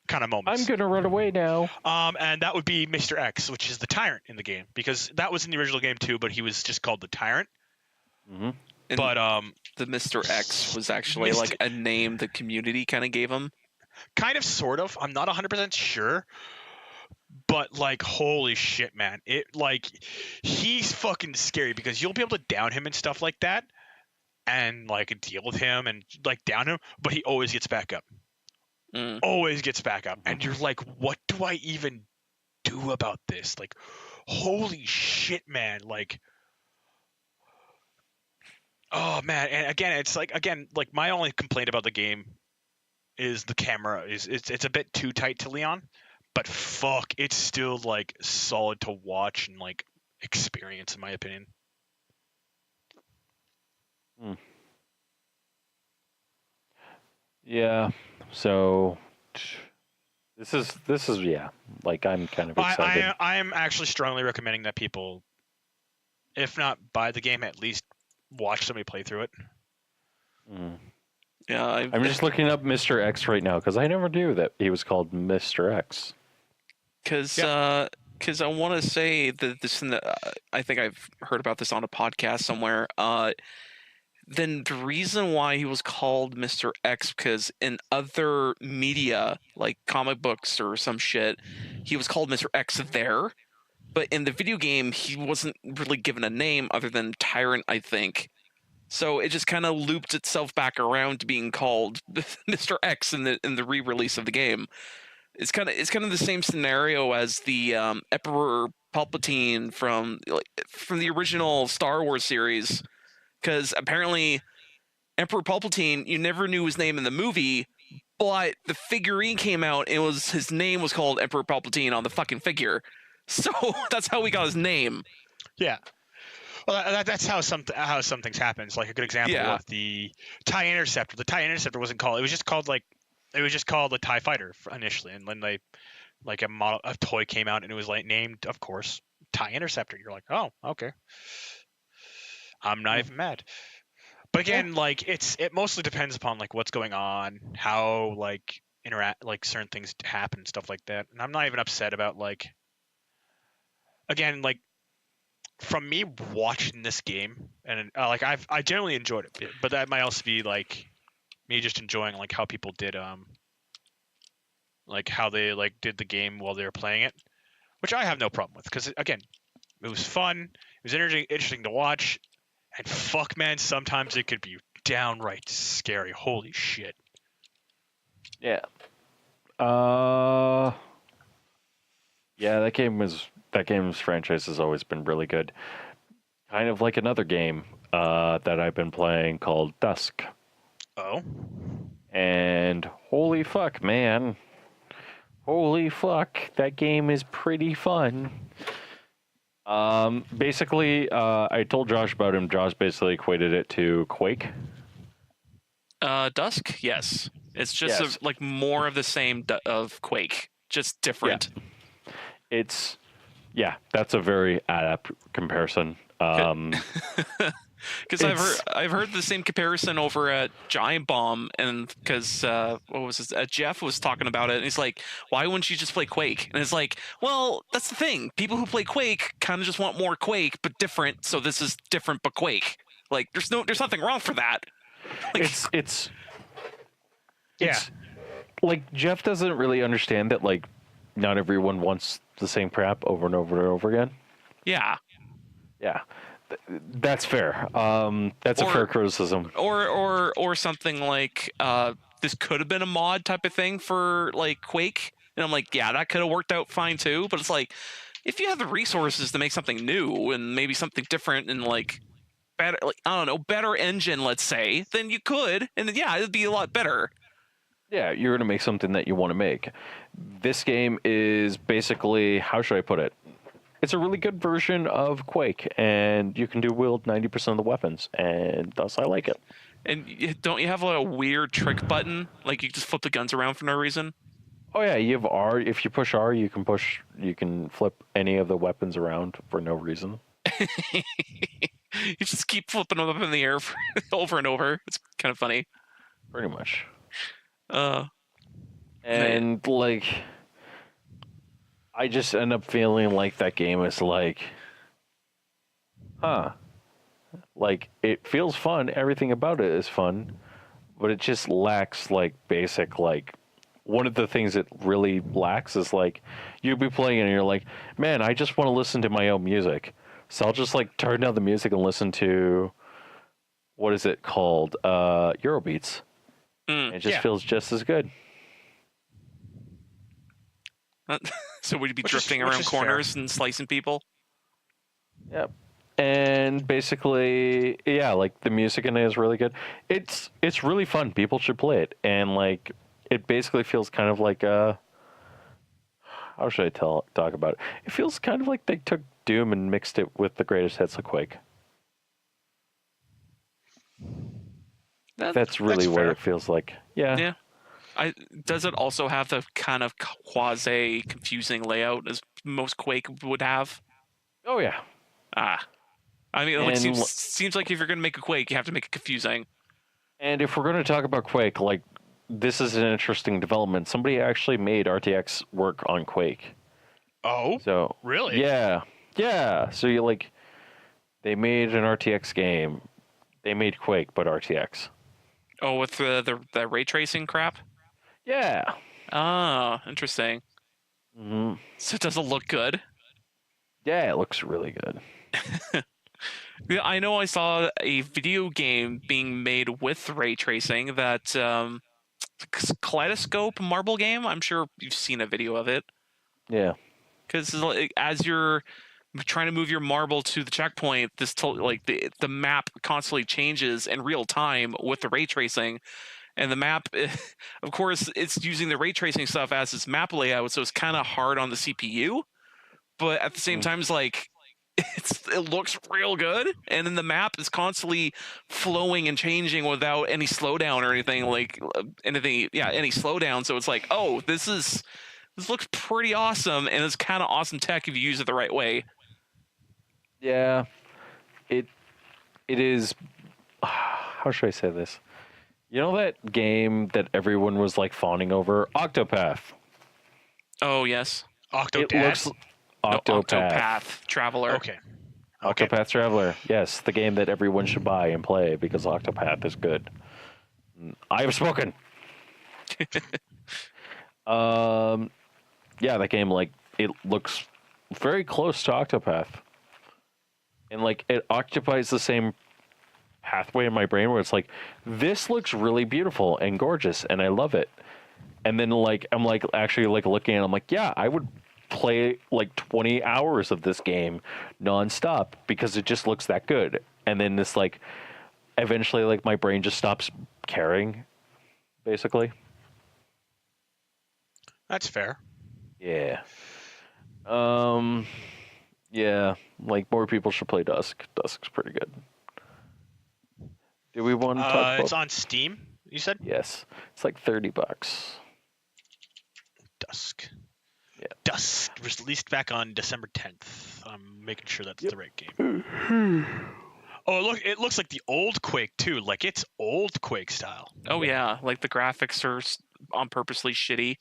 Kind of moments. I'm gonna run away now. And that would be Mr. X, which is the tyrant in the game, because that was in the original game too, but he was just called the tyrant. Mm-hmm. But the Mr. X was actually like a name the community kind of gave him. Kind of, sort of. I'm not 100% sure. But like, holy shit, man! He's fucking scary because you'll be able to down him and stuff like that, and like deal with him and like down him, but he always gets back up. Always gets back up, and you're like, what do I even do about this? Like, holy shit, man! Like, oh man! And again, it's like my only complaint about the game is the camera it's a bit too tight to Leon. But fuck, it's still like solid to watch and like experience, in my opinion. Yeah. So this is yeah. Like, I'm kind of excited. I am actually strongly recommending that people, if not buy the game, at least watch somebody play through it. Yeah, I'm just looking up Mr. X right now because I never knew that he was called Mr. X. Because I want to say that this, I think I've heard about this on a podcast somewhere. Then the reason why he was called Mr. X, because in other media, like comic books or some shit, he was called Mr. X there. But in the video game, he wasn't really given a name other than Tyrant, I think. So it just kind of looped itself back around to being called Mr. X in the re-release of the game. It's kind of the same scenario as the Emperor Palpatine from the original Star Wars series, because apparently Emperor Palpatine, you never knew his name in the movie, but the figurine came out and his name was called Emperor Palpatine on the fucking figure, so that's how we got his name. Yeah. Well, that's how some things happen. It's like a good example of the TIE Interceptor. The TIE Interceptor wasn't called. It was just called the TIE Fighter initially, and then a toy came out and it was like named, of course, TIE Interceptor. You're like, oh, okay. I'm not even mad. But again, like it mostly depends upon like what's going on, how like certain things happen and stuff like that. And I'm not even upset about like, again, like from me watching this game, and I generally enjoyed it, but that might also be like me just enjoying like how people did like how they like did the game while they were playing it, which I have no problem with, because again, it was fun, it was interesting to watch, and fuck man, sometimes it could be downright scary. Holy shit. Yeah. Yeah, that game's franchise has always been really good. Kind of like another game that I've been playing called Dusk. Oh. And holy fuck, man. Holy fuck, that game is pretty fun. Basically, I told Josh about him. Josh basically equated it to Quake. Dusk, yes. It's just like more of the same of Quake, just different. Yeah. That's a very apt comparison. Because I've heard the same comparison over at Giant Bomb, and because what was this? Jeff was talking about it, and he's like, "Why wouldn't you just play Quake?" And it's like, well, that's the thing. People who play Quake kind of just want more Quake, but different. So this is different, but Quake. Like, there's nothing wrong for that. Like, it's like Jeff doesn't really understand that like not everyone wants the same crap over and over and over again. Yeah. That's fair. That's a fair criticism. Or something like this could have been a mod type of thing for like Quake, and I'm like, yeah, that could have worked out fine too. But it's like, if you have the resources to make something new and maybe something different and like better, like I don't know, better engine, let's say, then you could, and then, yeah, it'd be a lot better. Yeah, you're gonna make something that you want to make. This game is basically, how should I put it? It's a really good version of Quake, and you can wield 90% of the weapons, and thus I like it. And don't you have a weird trick button? Like you just flip the guns around for no reason? Oh yeah, you have R. If you push R, you can flip any of the weapons around for no reason. You just keep flipping them up in the air over and over. It's kind of funny. Pretty much. And like, I just end up feeling like that game is like, huh, Like, it feels fun. Everything about it is fun, but it just lacks like basic like. One of the things it really lacks is like you'll be playing it and you're like, man, I just want to listen to my own music, so I'll just like turn down the music and listen to what is it called, Eurobeats. It just feels just as good. So would you be Which drifting is around corners fair. and slicing people? Yep. And basically, yeah, like the music in it is really good. It's really fun. People should play it. And like it basically feels kind of like how should I talk about it? It feels kind of like they took Doom and mixed it with the greatest hits of Quake. That's really what fair. it feels like. Yeah. Yeah. Does it also have the kind of quasi confusing layout as most Quake would have? Oh yeah. I mean, it like, And seems like if you're going to make a Quake, you have to make it confusing. And if we're going to talk about Quake, like this is an interesting development. Somebody actually made RTX work on Quake. Oh, So really? yeah. So you like, they made an RTX game. They made Quake, but RTX. Oh, with the ray tracing crap? Yeah. Ah, interesting. Hmm. So does it look good? Yeah, it looks really good. Yeah, I know I saw a video game being made with ray tracing, that Kaleidoscope marble game. I'm sure you've seen a video of it. Yeah. Because as you're trying to move your marble to the checkpoint, like the map constantly changes in real time with the ray tracing, and the map, of course, it's using the ray tracing stuff as its map layout, so it's kind of hard on the CPU. But at the same time, it's like it looks real good, and then the map is constantly flowing and changing without any slowdown or anything any slowdown. So it's like, oh, this looks pretty awesome, and it's kind of awesome tech if you use it the right way. Yeah. It is. How should I say this? You know that game that everyone was like fawning over, Octopath. Oh yes, It looks no, Octopath. Octopath Traveler. Okay. Octopath Traveler. Yes, the game that everyone should buy and play because Octopath is good. I have spoken. Yeah, that game, like, it looks very close to Octopath. And like it occupies the same pathway in my brain where it's like, this looks really beautiful and gorgeous and I love it. And then like I'm like actually like looking at it, I'm like, yeah, I would play like 20 hours of this game nonstop because it just looks that good. And then this like eventually like my brain just stops caring, basically. That's fair. Yeah. Yeah, like more people should play Dusk. Dusk's pretty good. Do we want to talk about? It's on Steam, you said? Yes. It's like $30. Dusk. Yeah. Dusk was released back on December 10th. I'm making sure that's the right game. Oh, look! It looks like the old Quake too. Like it's old Quake style. Oh yeah, like the graphics are on purposely shitty.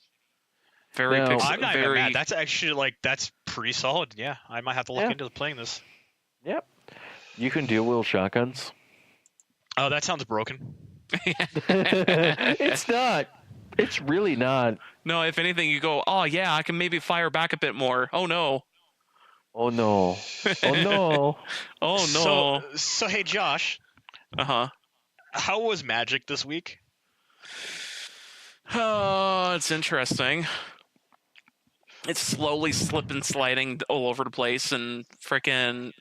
Very No. I'm not even mad. That's actually that's pretty solid. Yeah, I might have to look into playing this. Yep. You can dual wield shotguns. Oh, that sounds broken. It's not. It's really not. No, if anything, you go, oh yeah, I can maybe fire back a bit more. Oh no. Oh no. Oh no. Oh no. So hey, Josh. Uh-huh. How was Magic this week? Oh, it's interesting. It's slowly slipping, sliding all over the place, and freaking.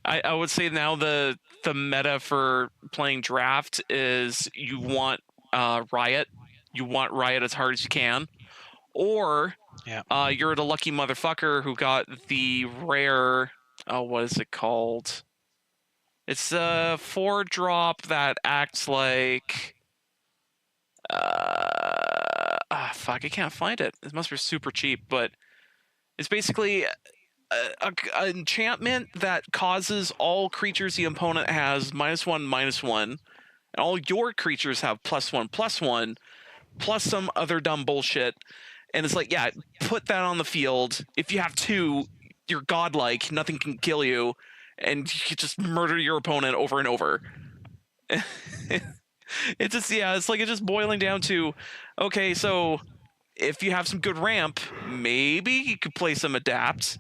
I would say now the meta for playing draft is you want Riot. You want Riot as hard as you can, or you're the lucky motherfucker who got the rare. Oh, what is it called? It's a 4-drop that acts like. Fuck, I can't find it. It must be super cheap, but it's basically an enchantment that causes all creatures the opponent has -1/-1, and all your creatures have +1/+1, plus some other dumb bullshit. And it's like, yeah, put that on the field. If you have 2, you're godlike. Nothing can kill you. and you just murder your opponent over and over. It's just, yeah, it's like it's just boiling down to, okay, so if you have some good ramp, maybe you could play some adapt.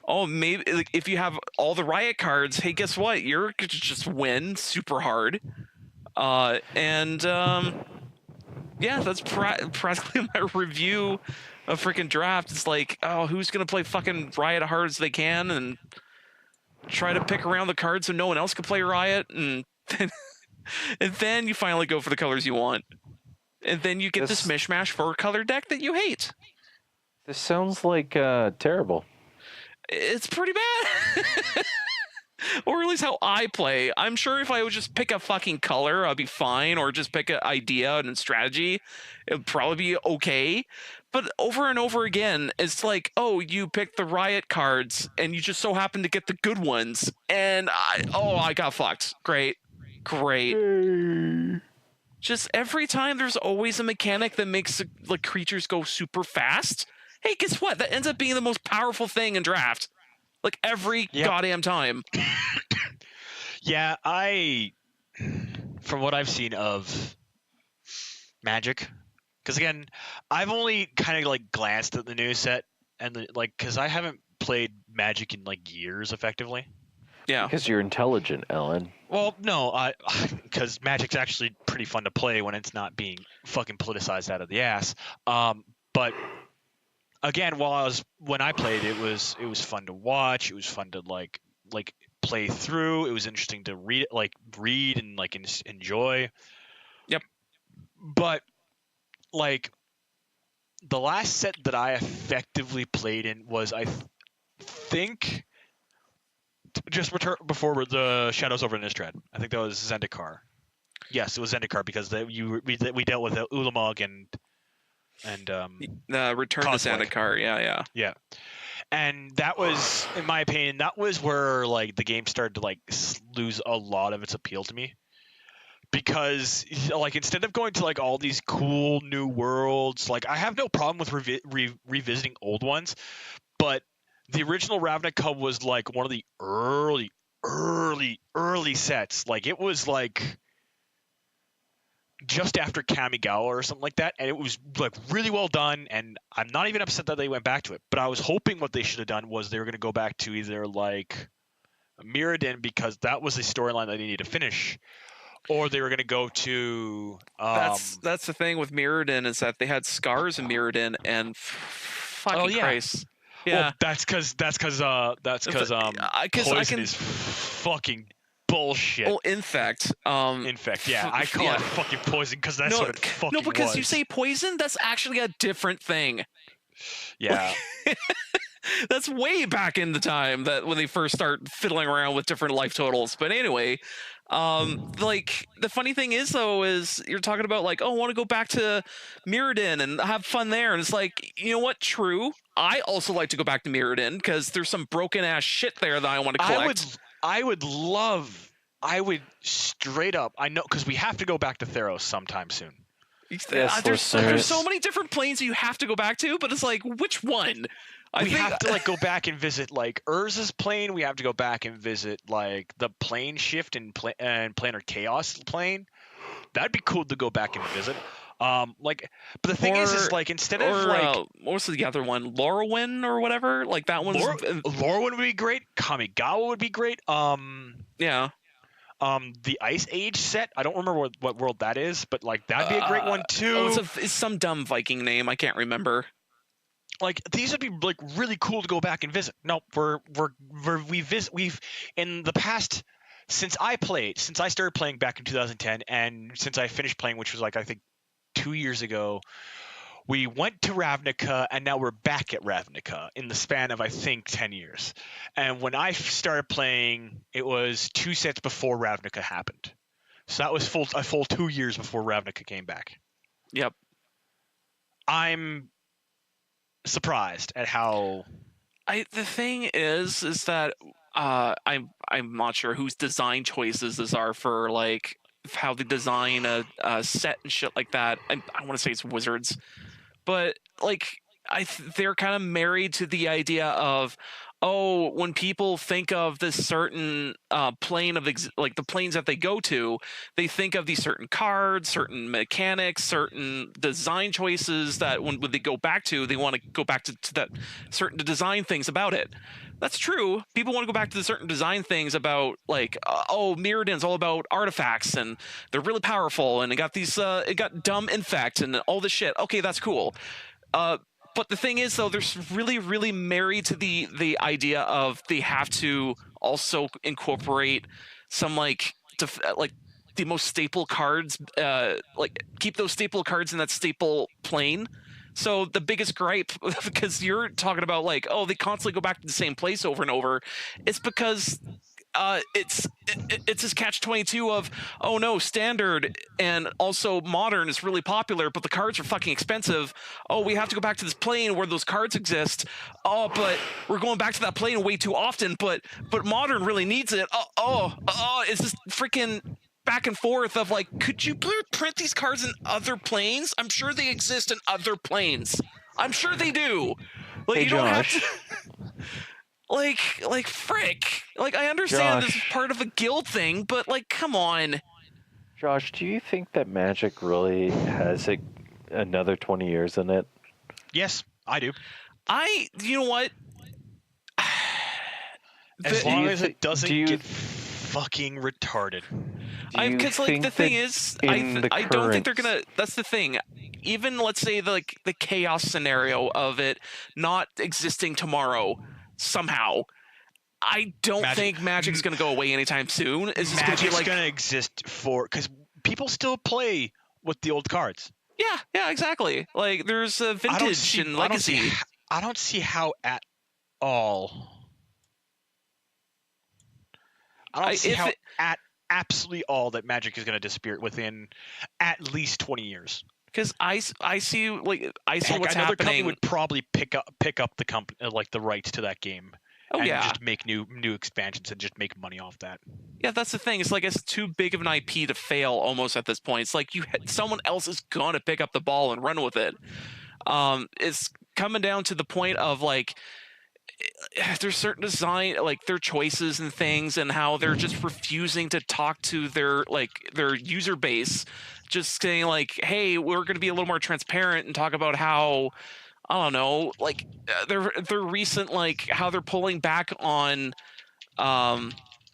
Oh, maybe like, if you have all the riot cards, hey, guess what? You're gonna just win super hard. Yeah, that's practically my review of freaking draft. It's like, oh, who's gonna play fucking riot hard as they can and try to pick around the cards so no one else can play riot, and then you finally go for the colors you want. And then you get this mishmash for a color deck that you hate. This sounds like terrible. It's pretty bad. Or at least how I play. I'm sure if I would just pick a fucking color, I'd be fine. Or just pick an idea and strategy, it would probably be okay. But over and over again, it's like, oh, you picked the riot cards, and you just so happen to get the good ones. And I got fucked. Great. Just every time there's always a mechanic that makes the creatures go super fast. Hey, guess what? That ends up being the most powerful thing in draft. Like every goddamn time. Yeah, from what I've seen of Magic, because again, I've only kind of like glanced at the new set and because I haven't played Magic in like years effectively. Yeah. Because you're intelligent, Allan. Well, no, because Magic's actually pretty fun to play when it's not being fucking politicized out of the ass. But again, when I played, it was fun to watch. It was fun to like play through. It was interesting to read and like enjoy. Yep. But like the last set that I effectively played in was I think just before the Shadows over Innistrad. I think that was Zendikar. Yes, it was Zendikar because we dealt with Ulamog and Return to Zendikar. Yeah. And that was, in my opinion, that was where like the game started to like lose a lot of its appeal to me. Because like instead of going to like all these cool new worlds, like I have no problem with revisiting old ones, but the original Ravnica was like one of the early sets. Like it was like just after Kamigawa or something like that, and it was like really well done. And I'm not even upset that they went back to it, but I was hoping what they should have done was they were going to go back to either like Mirrodin, because that was the storyline that they needed to finish, or they were going to go to. That's the thing with Mirrodin, is that they had scars in Mirrodin, and fucking Christ. Yeah, well, that's because Poison is fucking bullshit. Oh, Infect. Yeah, I call it fucking Poison because that's what it fucking was. No, because you say Poison, that's actually a different thing. Yeah. That's way back in the time that when they first start fiddling around with different life totals. But anyway, like the funny thing is though, is you're talking about like, oh, I want to go back to Mirrodin and have fun there. And it's like, you know what? True. I also like to go back to Mirrodin because there's some broken ass shit there that I want to collect. I would straight up, I know, because we have to go back to Theros sometime soon. Yes, there's so many different planes you have to go back to, but it's like, which one? We have to like go back and visit like Urza's plane. We have to go back and visit like the plane shift and Planar Chaos plane. That'd be cool to go back and visit. But the thing is like instead of like what was the other one, Lorwyn or whatever, like that one's Lorwyn would be great. Kamigawa would be great. Yeah. The Ice Age set, I don't remember what world that is, but like that'd be a great one too. It's some dumb Viking name, I can't remember. Like these would be like really cool to go back and visit. No, we've in the past since I started playing back in 2010, and since I finished playing, which was like I think 2 years ago, we went to Ravnica, and now we're back at Ravnica in the span of I think 10 years. And when I started playing, it was 2 sets before Ravnica happened, so that was a full 2 years before Ravnica came back. Yep. I'm surprised at how. The thing is that I'm not sure whose design choices these are for like how they design a set and shit like that. I want to say it's Wizards, but like they're kind of married to the idea of, oh, when people think of this certain plane of like the planes that they go to, they think of these certain cards, certain mechanics, certain design choices that when they go back to, they want to go back to that certain design things about it. That's true. People want to go back to the certain design things about like, oh, Mirrodin's all about artifacts and they're really powerful and it got these, it got dumb infect and all this shit. Okay, that's cool. But the thing is, though, they're really, really married to the idea of they have to also incorporate some like the most staple cards, like keep those staple cards in that staple plane. So the biggest gripe, because you're talking about like, oh, they constantly go back to the same place over and over, it's because it's this catch-22 of, oh no, standard and also modern is really popular, but the cards are fucking expensive. Oh, we have to go back to this plane where those cards exist. Oh, but we're going back to that plane way too often. But modern really needs it. It's this freaking back and forth of like, could you print these cards in other planes? I'm sure they exist in other planes. I'm sure they do. Like, hey, you don't have to. Like frick. Like, I understand this is part of a guild thing, but like, come on. Josh, do you think that Magic really has another 20 years in it? Yes, I do. You know what? As long as it doesn't get fucking retarded. Because like the thing is, I don't think they're gonna. That's the thing. Even let's say the chaos scenario of it not existing tomorrow somehow, I don't think Magic's gonna go away anytime soon. Is this Magic's gonna exist because people still play with the old cards. Yeah, exactly. Like there's vintage and legacy. I don't see how at all. I don't see how at absolutely all that Magic is going to disappear within at least 20 years. Because I see what's happening. Another company would probably pick up the company like the rights to that game. And just make new expansions and just make money off that. Yeah, that's the thing. It's like it's too big of an IP to fail almost at this point. It's like someone else is gonna pick up the ball and run with it. It's coming down to the point of like there's certain design, like their choices and things, and how they're just refusing to talk to their user base, just saying like, hey, we're going to be a little more transparent and talk about how, I don't know, like their recent, like how they're pulling back on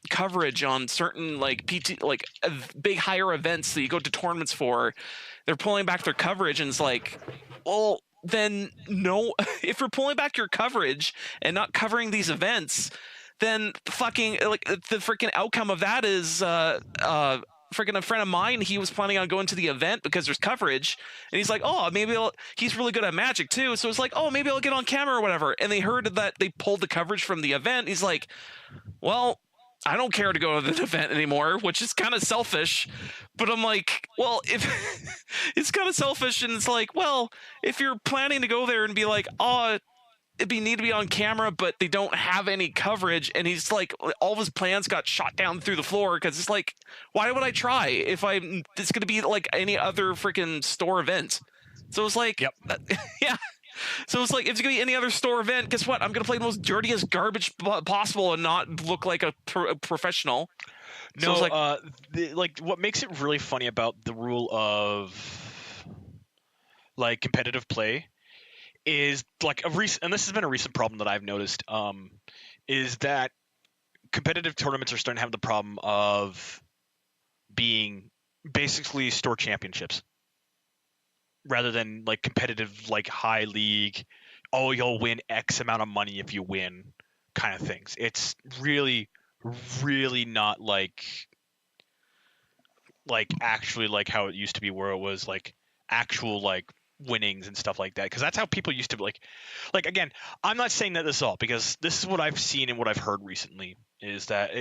coverage on certain like big higher events that you go to tournaments for. They're pulling back their coverage, and it's like, well, then no, if you're pulling back your coverage and not covering these events, then the freaking outcome of that is freaking a friend of mine, he was planning on going to the event because there's coverage, and he's like, oh, maybe he's really good at Magic too, so it's like, oh, maybe I'll get on camera or whatever. And they heard that they pulled the coverage from the event. He's like, well, I don't care to go to the event anymore, which is kind of selfish. But I'm like, well, if it's kind of selfish, and it's like, well, if you're planning to go there and be like, oh, need to be on camera, but they don't have any coverage, and he's like, all of his plans got shot down through the floor, because it's like, why would I try if it's going to be like any other freaking store event? So it's like, yep. Yeah. So it's like, if it's going to be any other store event, guess what? I'm going to play the most dirtiest garbage possible and not look like a professional. No, so what makes it really funny about the rule of like competitive play is like and this has been a recent problem that I've noticed, is that competitive tournaments are starting to have the problem of being basically store championships rather than like competitive, like high league, oh, you'll win X amount of money if you win kind of things. It's really, really not like actually like how it used to be, where it was like actual like winnings and stuff like that, because that's how people used to like again, I'm not saying that this is all, because this is what I've seen and what I've heard recently, is that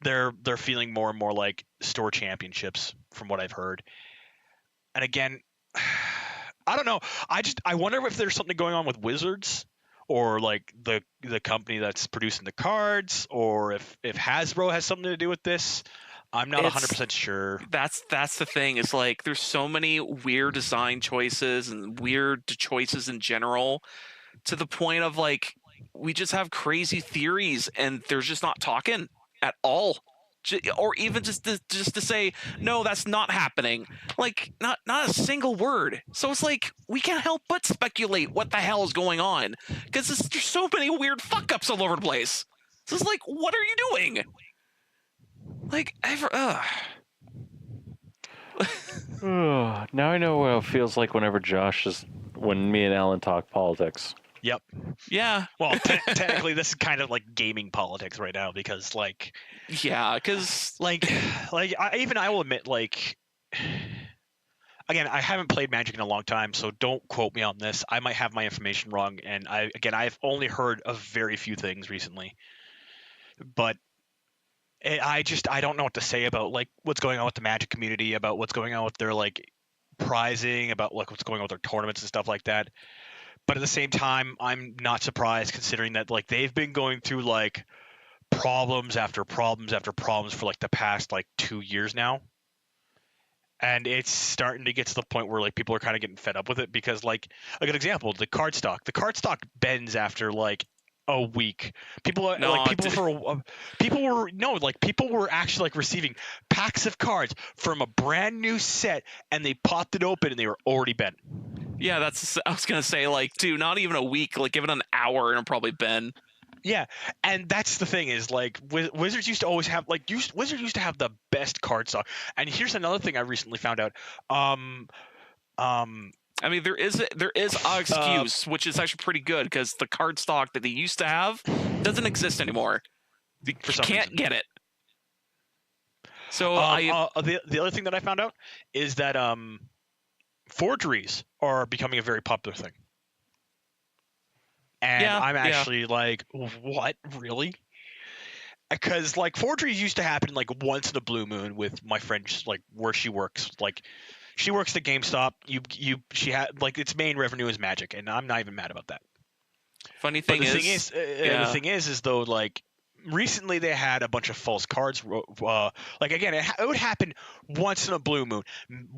they're feeling more and more like store championships from what I've heard. And again, I don't know, I wonder if there's something going on with Wizards or like the company that's producing the cards, or if Hasbro has something to do with this. I'm not 100% sure. That's the thing. Is like there's so many weird design choices and weird choices in general, to the point of like we just have crazy theories, and they're just not talking at all. Or even just to say no, that's not happening. Like not a single word. So it's like we can't help but speculate what the hell is going on because there's so many weird fuck ups all over the place. So it's like, what are you doing? Like Now I know what it feels like whenever when me and Allan talk politics. Yep. Yeah. Well, technically, this is kind of like gaming politics right now because, like, yeah, because I will admit, like, again, I haven't played Magic in a long time, so don't quote me on this. I might have my information wrong, and I've only heard of very few things recently, but I don't know what to say about like what's going on with the Magic community, about what's going on with their like prizing, about like what's going on with their tournaments and stuff like that. But at the same time, I'm not surprised considering that like they've been going through like problems after problems after problems for like the past like 2 years now. And it's starting to get to the point where like people are kind of getting fed up with it because like a good example, the card stock bends after like a week. People were actually like receiving packs of cards from a brand new set and they popped it open and they were already bent. Yeah, I was gonna say, like, dude, not even a week. Like, give it an hour, and it'll probably been. Yeah, and that's the thing is like Wizards used to always have Wizards used to have the best card stock. And here's another thing I recently found out. I mean, there is an excuse, which is actually pretty good because the card stock that they used to have doesn't exist anymore. You can't get it. So the other thing that I found out is that forgeries are becoming a very popular thing. And I'm actually like, what? Really? Because like forgeries used to happen like once in a blue moon with my friend, like where she works. Like she works at GameStop. She had like its main revenue is Magic, and I'm not even mad about that. The thing is though, like recently they had a bunch of false cards. Like again, it would happen once in a blue moon,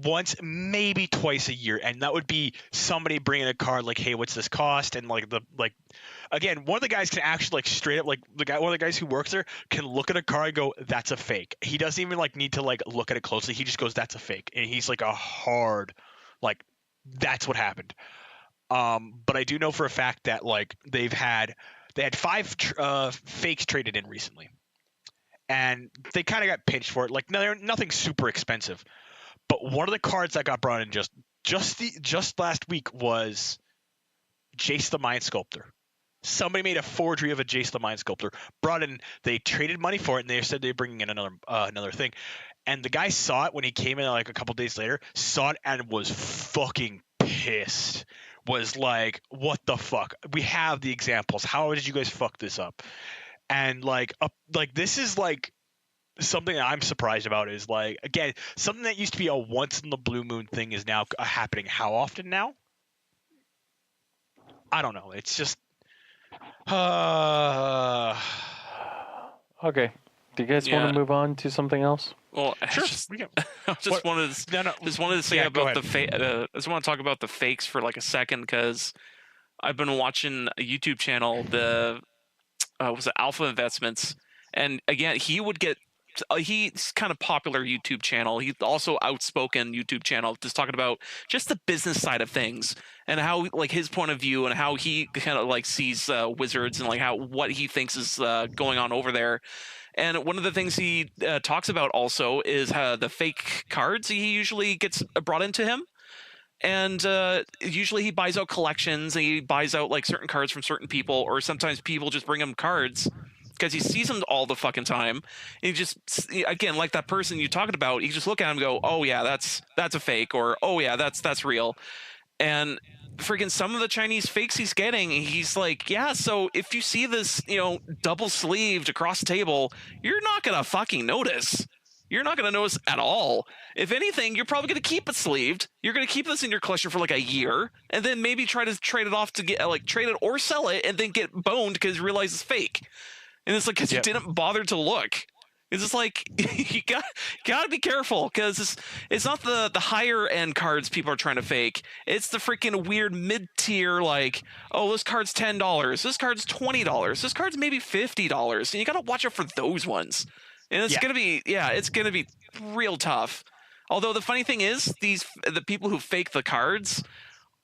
once maybe twice a year, and that would be somebody bringing a card like, "Hey, what's this cost?" And again, one of the guys can actually like straight up like one of the guys who works there can look at a card and go, "That's a fake." He doesn't even like need to like look at it closely. He just goes, "That's a fake," and he's like a hard like that's what happened. But I do know for a fact that like they had 5 fakes traded in recently, and they kind of got pinched for it. Like nothing super expensive, but one of the cards that got brought in just last week was Jace the Mind Sculptor. Somebody made a forgery of a Jace the Mind Sculptor, brought in. They traded money for it, and they said they're bringing in another thing. And the guy saw it when he came in like a couple days later, saw it and was fucking pissed. Was like, what the fuck? We have the examples. How did you guys fuck this up? And like this is like something that I'm surprised about is like, again, something that used to be a once in the blue moon thing is now happening. How often now? I don't know. It's just Okay. Do you guys want to move on to something else? Well, sure. I just wanted to say about I just want to talk about the fakes for like a second because I've been watching a YouTube channel, was it Alpha Investments, and again he's kind of popular YouTube channel. He's also outspoken YouTube channel, just talking about just the business side of things and how like his point of view and how he kind of like sees Wizards and like what he thinks is going on over there. And one of the things he talks about also is the fake cards he usually gets brought into him. And usually he buys out collections and he buys out like certain cards from certain people, or sometimes people just bring him cards because he sees them all the fucking time. And he just, again, like that person you talking about, you just look at him and go, "Oh yeah, that's a fake," or "Oh yeah, that's real." And freaking some of the Chinese fakes he's getting, he's like, yeah, so if you see this, double sleeved across the table, you're not gonna fucking notice. You're not gonna notice at all. If anything, you're probably gonna keep it sleeved. You're gonna keep this in your collection for like a year, and then maybe try to trade it off to get trade it or sell it, and then get boned because you realize it's fake. And it's like because you didn't bother to look. It's just like you gotta be careful because it's not the higher end cards people are trying to fake. It's the freaking weird mid tier like, oh, this card's $10, this card's $20, this card's maybe $50, and you gotta watch out for those ones. And it's gonna be it's gonna be real tough. Although the funny thing is, the people who fake the cards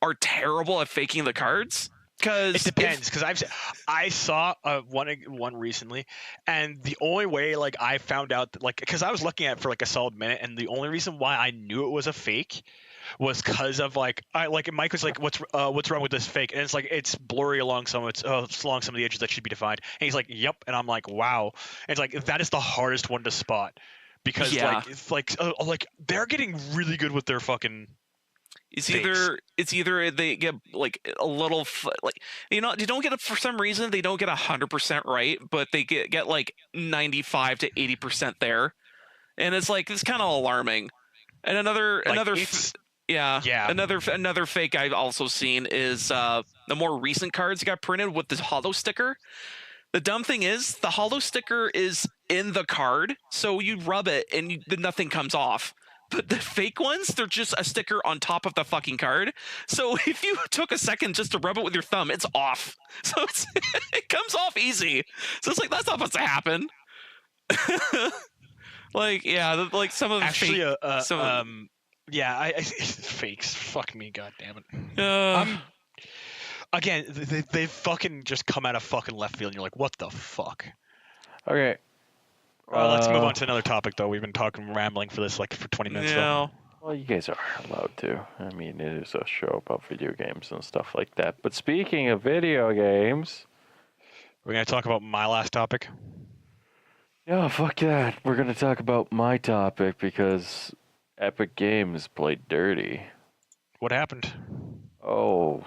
are terrible at faking the cards. It depends, because I saw one recently, and the only way like I found out that, like, because I was looking at it for like a solid minute, and the only reason why I knew it was a fake was because of like Mike was like, what's wrong with this fake? And it's like it's blurry along it's along some of the edges that should be defined, and he's like, yep, and I'm like, wow. And it's like that is the hardest one to spot because like they're getting really good with their fucking. It's either they get like a little like you don't get it for some reason they don't get 100% right, but they get like 95 to 80% there, and it's like it's kind of alarming. And another fake I've also seen is the more recent cards got printed with this hollow sticker. The dumb thing is the hollow sticker is in the card, so you rub it and nothing comes off. But the fake ones, they're just a sticker on top of the fucking card. So if you took a second just to rub it with your thumb, it's off. So it comes off easy. So it's like, that's not supposed to happen. Like, yeah, like some of the actually, fakes. Fuck me, god damn it. Again, they fucking just come out of fucking left field, and you're like, what the fuck? Okay. Let's move on to another topic, though. We've been rambling for 20 minutes. Yeah. Well, you guys are allowed to. I mean, it is a show about video games and stuff like that. But speaking of video games, we're gonna talk about my last topic. Yeah, fuck that. We're gonna talk about my topic because Epic Games played dirty. What happened? Oh,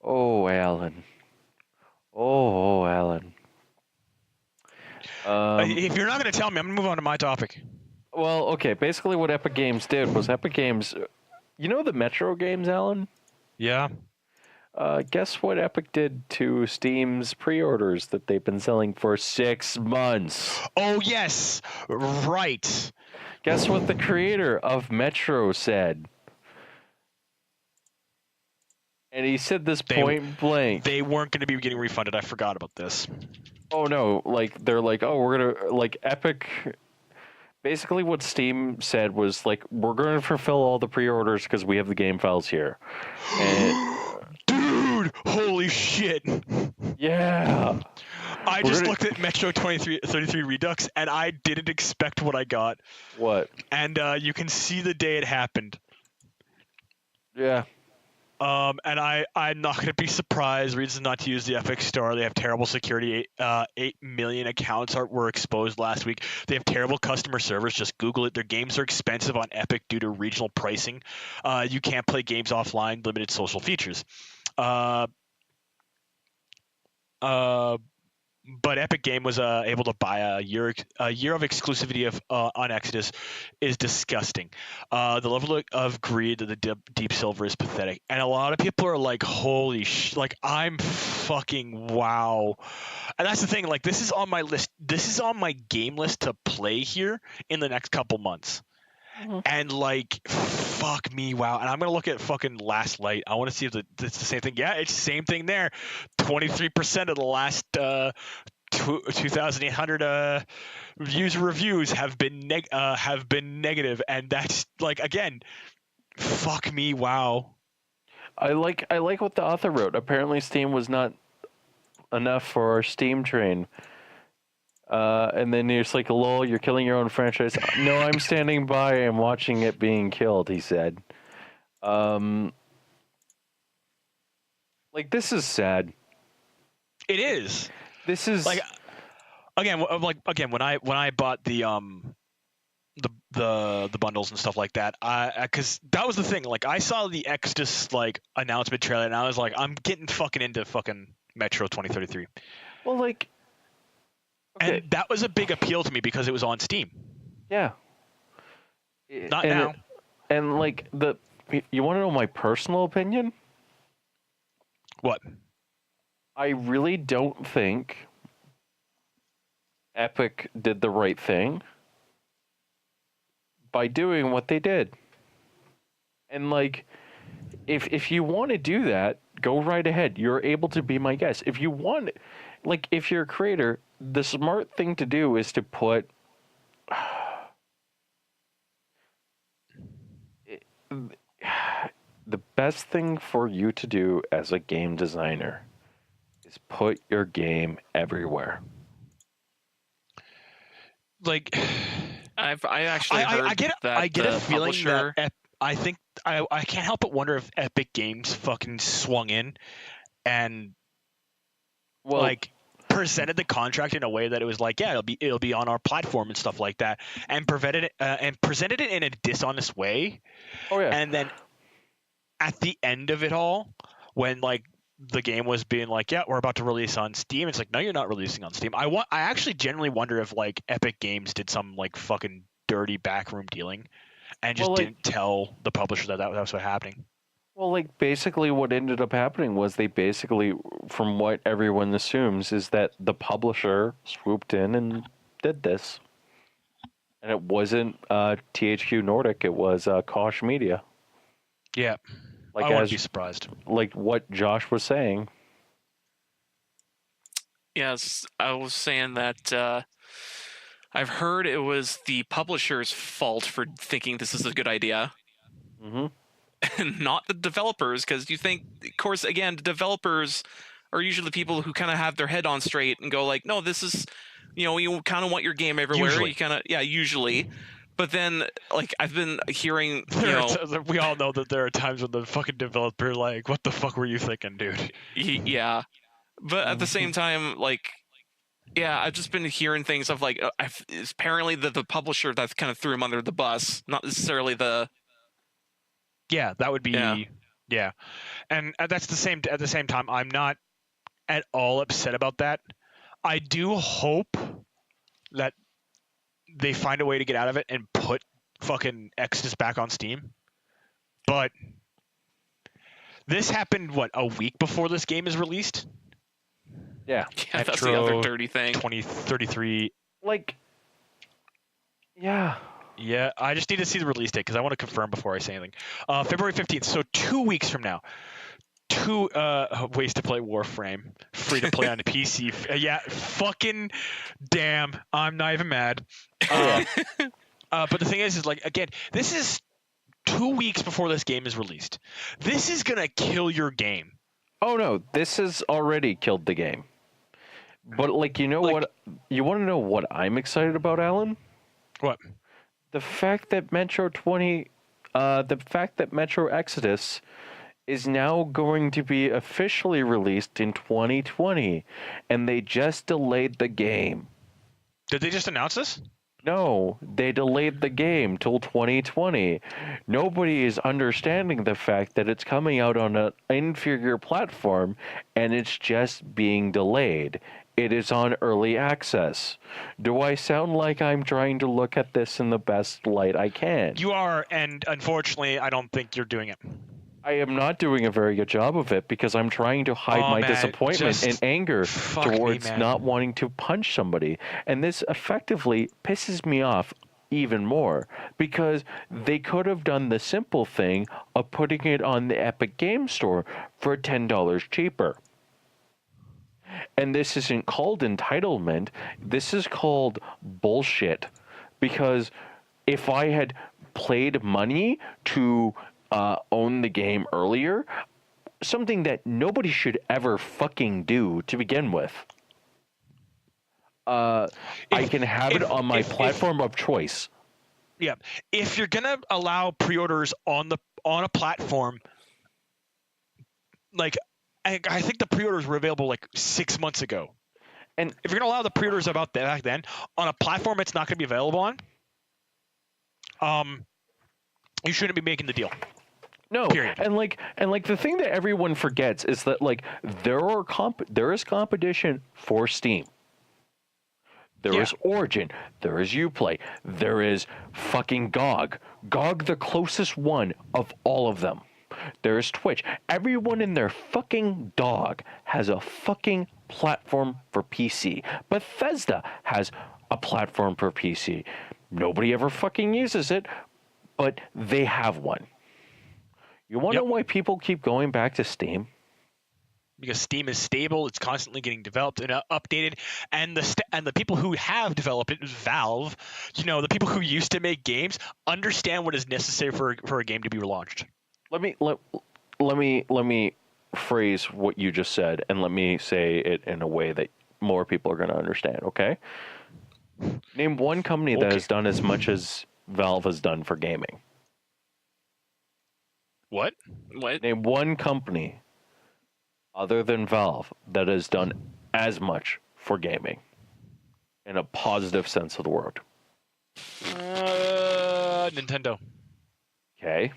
Allan. Oh, Allan. If you're not going to tell me, I'm going to move on to my topic. Well, okay. Basically, what Epic Games did was Epic Games... You know the Metro games, Allan? Yeah. Guess what Epic did to Steam's pre-orders that they've been selling for 6 months? Oh, yes. Right. Guess what the creator of Metro said? And he said this point blank. They weren't going to be getting refunded. I forgot about this. Oh no, like they're like, oh, we're gonna like Epic. Basically, what Steam said was like, we're gonna fulfill all the pre-orders because we have the game files here. And, dude, holy shit! Yeah. I just looked at Metro 33 Redux and I didn't expect what I got. What? And you can see the day it happened. Yeah. And I'm not going to be surprised. Reasons not to use the Epic Store. They have terrible security. 8 million accounts were exposed last week. They have terrible customer service. Just Google it. Their games are expensive on Epic due to regional pricing. You can't play games offline. Limited social features. But Epic Game was able to buy a year of exclusivity on Exodus is disgusting. The level of greed of the Deep Silver is pathetic, and a lot of people are like, "Holy like I'm fucking wow!" And that's the thing. Like this is on my list. This is on my game list to play here in the next couple months. Mm-hmm. And like, fuck me, wow. And I'm gonna look at fucking Last Light. I want to see if it's the same thing. Yeah, it's the same thing there. 23% of the last 2,800 user reviews have been negative, and that's like, again, fuck me, wow. I like what the author wrote. Apparently, Steam was not enough for our Steam train. And then you're just like, lol, you're killing your own franchise. No, I'm standing by and watching it being killed, he said. Like, this is sad. It is. This is like, again, when I bought the bundles and stuff like that, because that was the thing. Like, I saw the Exodus like announcement trailer, and I was like, I'm getting fucking into fucking Metro 2033. Well, like. Okay. And that was a big appeal to me because it was on Steam. Yeah. Not now. And like you want to know my personal opinion? What? I really don't think Epic did the right thing by doing what they did. And like, if you want to do that, go right ahead. You're able to be my guest. If you want, like, if you're a creator, the smart thing to do is to put the best thing for you to do as a game designer is put your game everywhere. Like, I actually heard I get that I get the a feeling publisher. that I think I can't help but wonder if Epic Games fucking swung in and Well, like presented the contract in a way that it was like, yeah, it'll be on our platform and stuff like that, and presented it in a dishonest way. oh yeah, And then at the end of it all, when like the game was being like, yeah, we're about to release on Steam, it's like, no, you're not releasing on Steam. I actually genuinely wonder if like Epic Games did some like fucking dirty backroom dealing and just Well, like- didn't tell the publisher that was what happening. well, like basically what ended up happening was they basically, from what everyone assumes, is that the publisher swooped in and did this, and it wasn't THQ Nordic, it was Koch Media. Yeah, Like I wouldn't as be surprised. like what Josh was saying. Yes, I was saying that I've heard it was the publisher's fault for thinking this is a good idea, Mm-hmm. and not the developers, because you think, of course, again, the developers are usually the people who kind of have their head on straight and go like, no, this is, you kind of want your game everywhere. Usually. You kind of, yeah, usually. But then, like, I've been hearing, We all know that there are times when the fucking developer like, what the fuck were you thinking, dude? yeah. But at the same time, like, yeah, I've just been hearing things of like, it's apparently the publisher that kind of threw him under the bus, not necessarily the. Yeah, that would be yeah. And that's at the same time, I'm not at all upset about that. I do hope that they find a way to get out of it and put fucking Exodus back on Steam. But this happened a week before this game is released? Yeah. Yeah, that's the other dirty thing. 2033. Like, yeah. Yeah, I just need to see the release date because I want to confirm before I say anything. February 15th, so 2 weeks from now. 2 ways to play Warframe, free to play on the PC. Yeah, fucking damn, I'm not even mad. But the thing is like, again, this is 2 weeks before this game is released. This is gonna kill your game. Oh no, this has already killed the game. But like, what? You want to know what I'm excited about, Alan? What? The fact that Metro Exodus is now going to be officially released in 2020, and they just delayed the game. Did they just announce this? No, they delayed the game till 2020. Nobody is understanding the fact that it's coming out on an inferior platform, and it's just being delayed. It is on early access. Do I sound like I'm trying to look at this in the best light I can? You are, and unfortunately, I don't think you're doing it. I am not doing a very good job of it because I'm trying to hide my disappointment and anger towards not wanting to punch somebody. And this effectively pisses me off even more because they could have done the simple thing of putting it on the Epic Game Store for $10 cheaper. And this isn't called entitlement. This is called bullshit. Because if I had paid money to own the game earlier, something that nobody should ever fucking do to begin with, I can have it on my platform of choice. Yeah, if you're gonna allow pre-orders on a platform, like I think the pre-orders were available like 6 months ago, and if you're gonna allow the pre-orders about back then on a platform it's not gonna be available on, you shouldn't be making the deal. No, period. And the thing that everyone forgets is that like there is competition for Steam. There is Origin. There is Uplay. There is fucking GOG. GOG, the closest one of all of them. There is Twitch. Everyone and their fucking dog has a fucking platform for PC. Bethesda has a platform for PC. Nobody ever fucking uses it, but they have one. You want to know why people keep going back to Steam? Because Steam is stable, it's constantly getting developed and updated, and the people who have developed it, Valve, the people who used to make games, understand what is necessary for a game to be relaunched. Let me phrase what you just said, and let me say it in a way that more people are going to understand. Okay. Name one company that has done as much as Valve has done for gaming. What? Name one company other than Valve that has done as much for gaming in a positive sense of the word. Nintendo. Okay.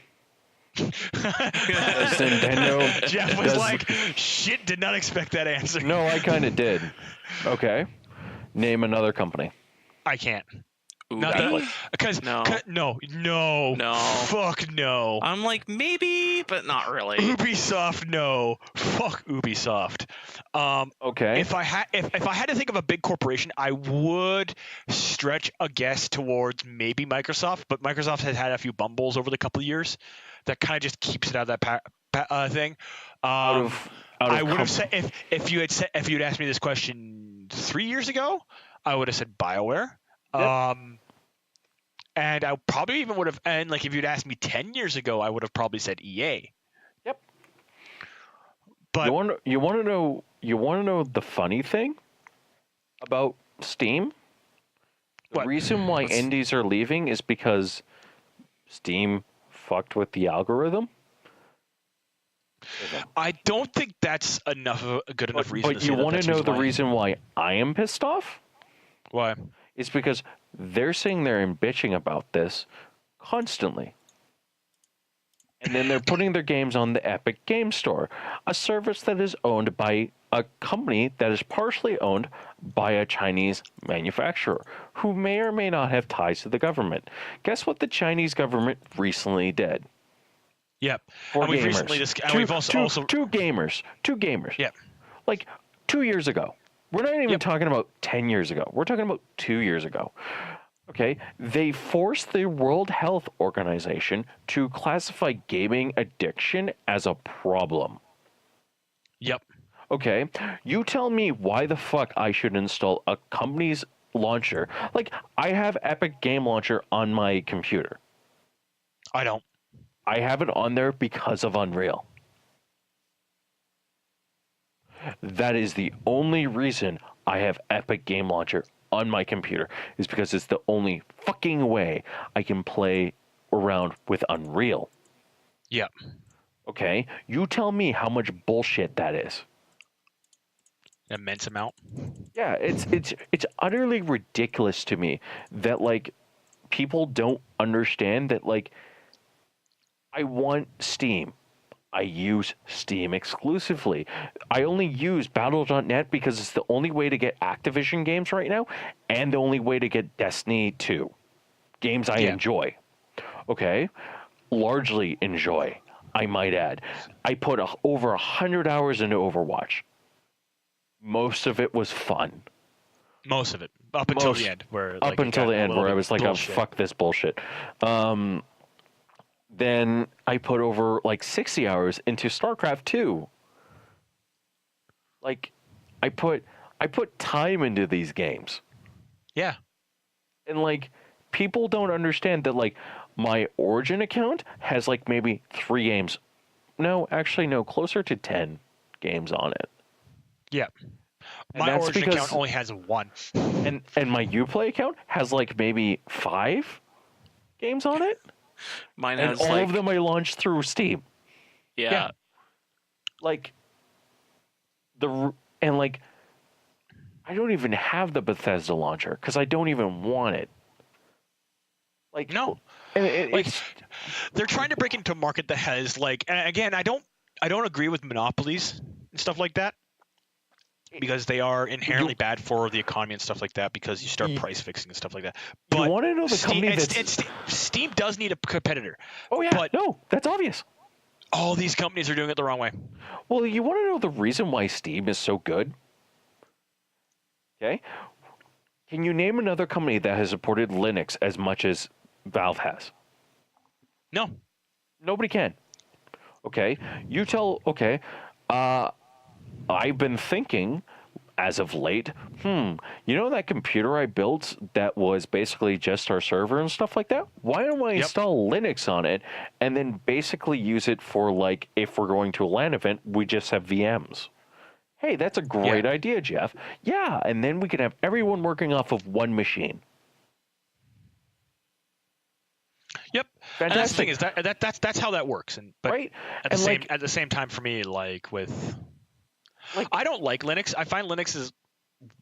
Nintendo. Jeff was like, shit, did not expect that answer. No, I kind of did. Okay. Name another company. I can't. Ubi? Because no, fuck no. I'm like maybe, but not really. Ubisoft, no. Fuck Ubisoft. Okay. If I had to think of a big corporation, I would stretch a guess towards maybe Microsoft, but Microsoft has had a few bumbles over the couple of years that kind of just keeps it out of that thing. I would have said if you had asked me this question 3 years ago, I would have said BioWare. Yep. And I probably even would have, and like if you'd asked me 10 years ago, I would have probably said EA. Yep. But you want to know the funny thing about Steam? The reason why indies are leaving is because Steam fucked with the algorithm. I don't think that's a good enough reason. But you want to know the reason why I am pissed off? Why? It's because they're sitting there and bitching about this constantly. And then they're putting their games on the Epic Game Store, a service that is owned by a company that is partially owned by a Chinese manufacturer who may or may not have ties to the government. Guess what the Chinese government recently did? Yep. For and we've gamers. recently we've also two gamers. Yep. Like 2 years ago. We're not even talking about 10 years ago. We're talking about 2 years ago. Okay? They forced the World Health Organization to classify gaming addiction as a problem. Yep. Okay? You tell me why the fuck I should install a company's launcher. Like, I have Epic Game Launcher on my computer. I don't. I have it on there because of Unreal. That is the only reason I have Epic Game Launcher on my computer, is because it's the only fucking way I can play around with Unreal. Yep. Okay? You tell me how much bullshit that is. An immense amount. Yeah, it's utterly ridiculous to me that like people don't understand that like I want Steam. I use Steam exclusively. I only use Battle.net because it's the only way to get Activision games right now and the only way to get Destiny 2. Games I enjoy. Okay? Largely enjoy, I might add. I put over 100 hours into Overwatch. Most of it was fun. Most of it. Up until the end. Where I was like, bullshit. Oh, fuck this bullshit. Then I put over like 60 hours into StarCraft 2. Like, I put time into these games. Yeah. And like, people don't understand that like my Origin account has like maybe 3 games. No, actually no, closer to 10 games on it. Yeah. My Origin account only has 1. And my Uplay account has like maybe 5 games on it. Mine has all of them I launched through Steam. Yeah. Like I don't even have the Bethesda launcher because I don't even want it. Like no, they're trying to break into a market that has like, and again, I don't agree with monopolies and stuff like that, because they are inherently bad for the economy and stuff like that, because you start price fixing and stuff like that. But you want to know the company Steam does need a competitor. Oh yeah, but no, that's obvious. All these companies are doing it the wrong way. Well, you want to know the reason why Steam is so good? Okay? Can you name another company that has supported Linux as much as Valve has? No. Nobody can. Okay? Okay, I've been thinking as of late, that computer I built that was basically just our server and stuff like that? Why don't I Yep. install Linux on it and then basically use it for, like, if we're going to a LAN event, we just have VMs? Hey, that's a great idea, Jeff. Yeah, and then we can have everyone working off of one machine. Yep. Fantastic. And that's the thing is that's how that works. But right? at the same time, for me, I don't like Linux. I find Linux is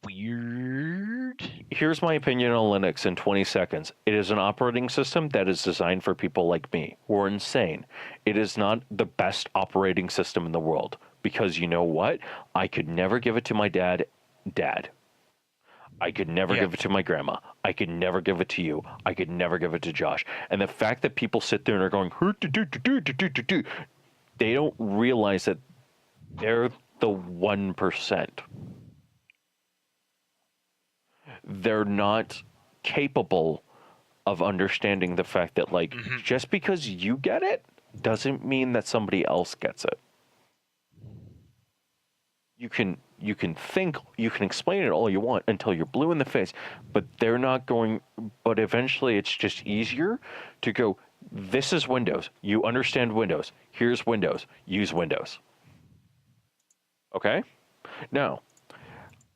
weird. Here's my opinion on Linux in 20 seconds. It is an operating system that is designed for people like me who are insane. It is not the best operating system in the world because you know what? I could never give it to my dad. I could never give it to my grandma. I could never give it to you. I could never give it to Josh. And the fact that people sit there and are going, they don't realize that they're the 1%. They're not capable of understanding the fact that, like, just because you get it doesn't mean that somebody else gets it. You can think, you can explain it all you want until you're blue in the face, but they're not going. But eventually, it's just easier to go. This is Windows. You understand Windows. Here's Windows. Use Windows. Okay? Now,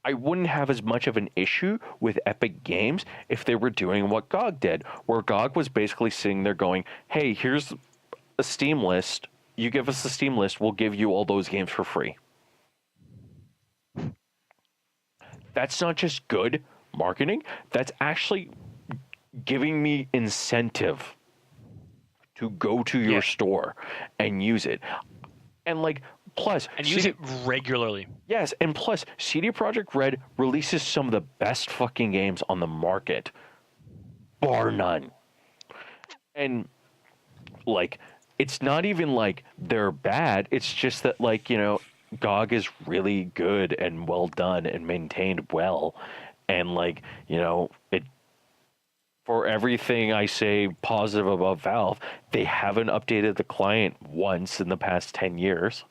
I wouldn't have as much of an issue with Epic Games if they were doing what GOG did, where GOG was basically sitting there going, hey, here's a Steam list. You give us the Steam list, we'll give you all those games for free. That's not just good marketing. That's actually giving me incentive to go to your store and use it. And, like, plus... And use it regularly. Yes, and plus, CD Projekt Red releases some of the best fucking games on the market. Bar none. And, like, it's not even like they're bad. It's just that, like, GOG is really good and well done and maintained well. And, like, it... For everything I say positive about Valve, they haven't updated the client once in the past 10 years.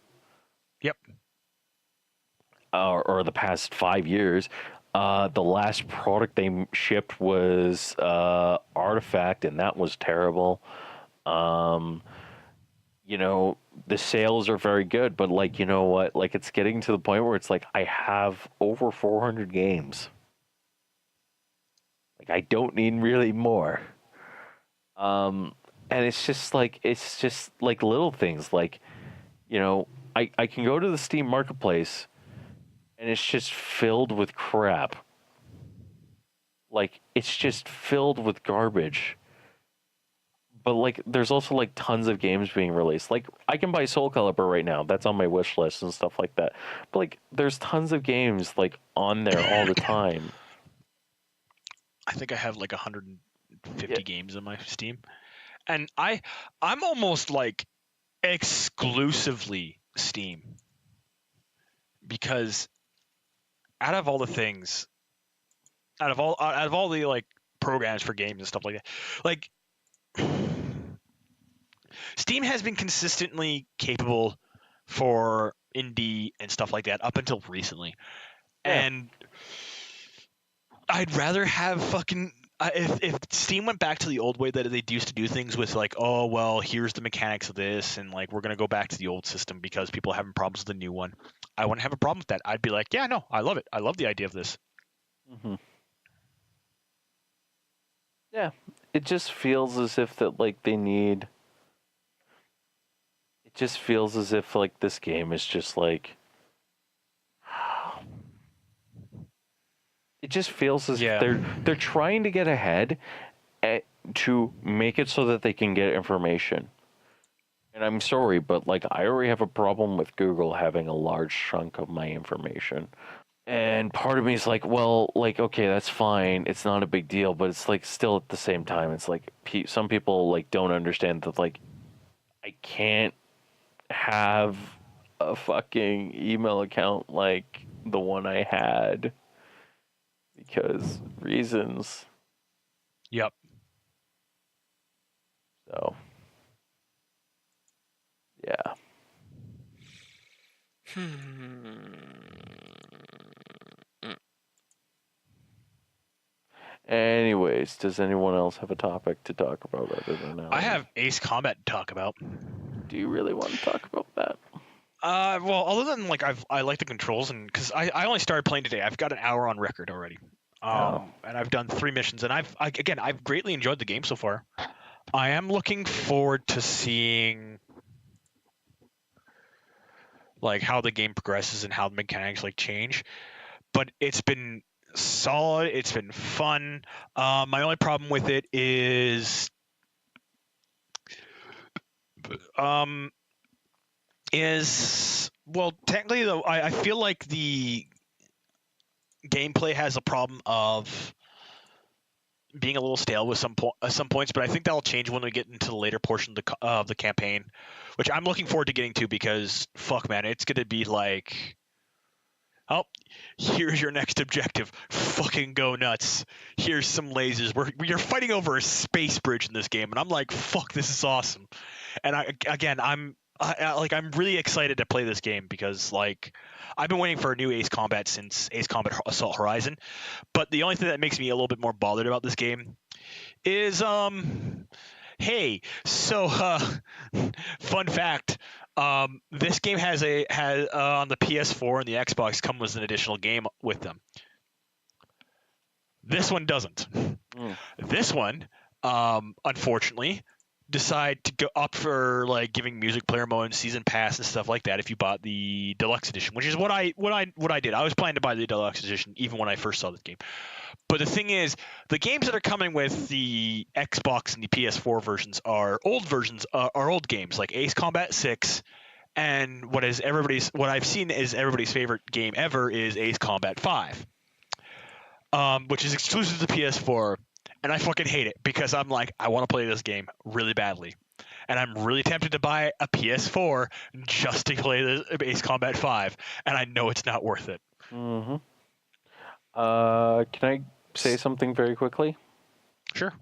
Yep. Or the past 5 years. The last product they shipped was Artifact, and that was terrible. The sales are very good, but, like, you know what? Like, it's getting to the point where it's like, I have over 400 games. Like, I don't need really more. And it's just like little things. Like, I can go to the Steam Marketplace and it's just filled with crap. Like, it's just filled with garbage. But, like, there's also, like, tons of games being released. Like, I can buy Soul Calibur right now. That's on my wish list and stuff like that. But, like, there's tons of games, like, on there all the time. I think I have like 150 games on my Steam. And I'm almost like exclusively Steam. Because out of all the things, out of all the, like, programs for games and stuff like that, like, Steam has been consistently capable for indie and stuff like that up until recently. Yeah. And I'd rather have fucking if Steam went back to the old way that they used to do things with, like, oh, well, here's the mechanics of this, and, like, we're going to go back to the old system because people are having problems with the new one. I wouldn't have a problem with that. I'd be like, yeah, no, I love it. I love the idea of this. Mm-hmm. Yeah, it just feels as if that, like, they need... It just feels as if, like, this game is just, like... It just feels as if they're trying to get ahead to make it so that they can get information. And I'm sorry, but, like, I already have a problem with Google having a large chunk of my information. And part of me is like, well, like, okay, that's fine. It's not a big deal, but it's, like, still at the same time, it's like some people, like, don't understand that, like, I can't have a fucking email account like the one I had because reasons. Yep. So, yeah. Anyways, does anyone else have a topic to talk about other than Allan? I have Ace Combat to talk about. Do you really want to talk about that? Well, other than like I like the controls, and because I only started playing today, I've got an hour on record already. And I've done 3 missions, and I've greatly enjoyed the game so far. I am looking forward to seeing like how the game progresses and how the mechanics like change. But it's been solid. It's been fun. My only problem with it is well, technically though, I feel like the gameplay has a problem of being a little stale with some points, but I think that'll change when we get into the later portion of the campaign, which I'm looking forward to getting to because fuck man, it's gonna be like, oh, here's your next objective, fucking go nuts. Here's some lasers. You're fighting over a space bridge in this game, and I'm like, fuck, this is awesome. And I'm really excited to play this game because like I've been waiting for a new Ace Combat since Ace Combat Assault Horizon. But the only thing that makes me a little bit more bothered about this game is hey, so fun fact, this game has on the PS4 and the Xbox come with an additional game with them. This one doesn't. This one, unfortunately, decide to go up for like giving music player mode and season pass and stuff like that if you bought the deluxe edition, which is what I did. I was planning to buy the deluxe edition even when I first saw this game. But the thing is, the games that are coming with the Xbox and the PS4 versions are old games like Ace Combat 6 and what I've seen is everybody's favorite game ever is Ace Combat 5. Which is exclusive to the PS4. And I fucking hate it because I'm like, I want to play this game really badly. And I'm really tempted to buy a PS4 just to play the Ace Combat 5. And I know it's not worth it. Mm-hmm. Can I say something very quickly? Sure.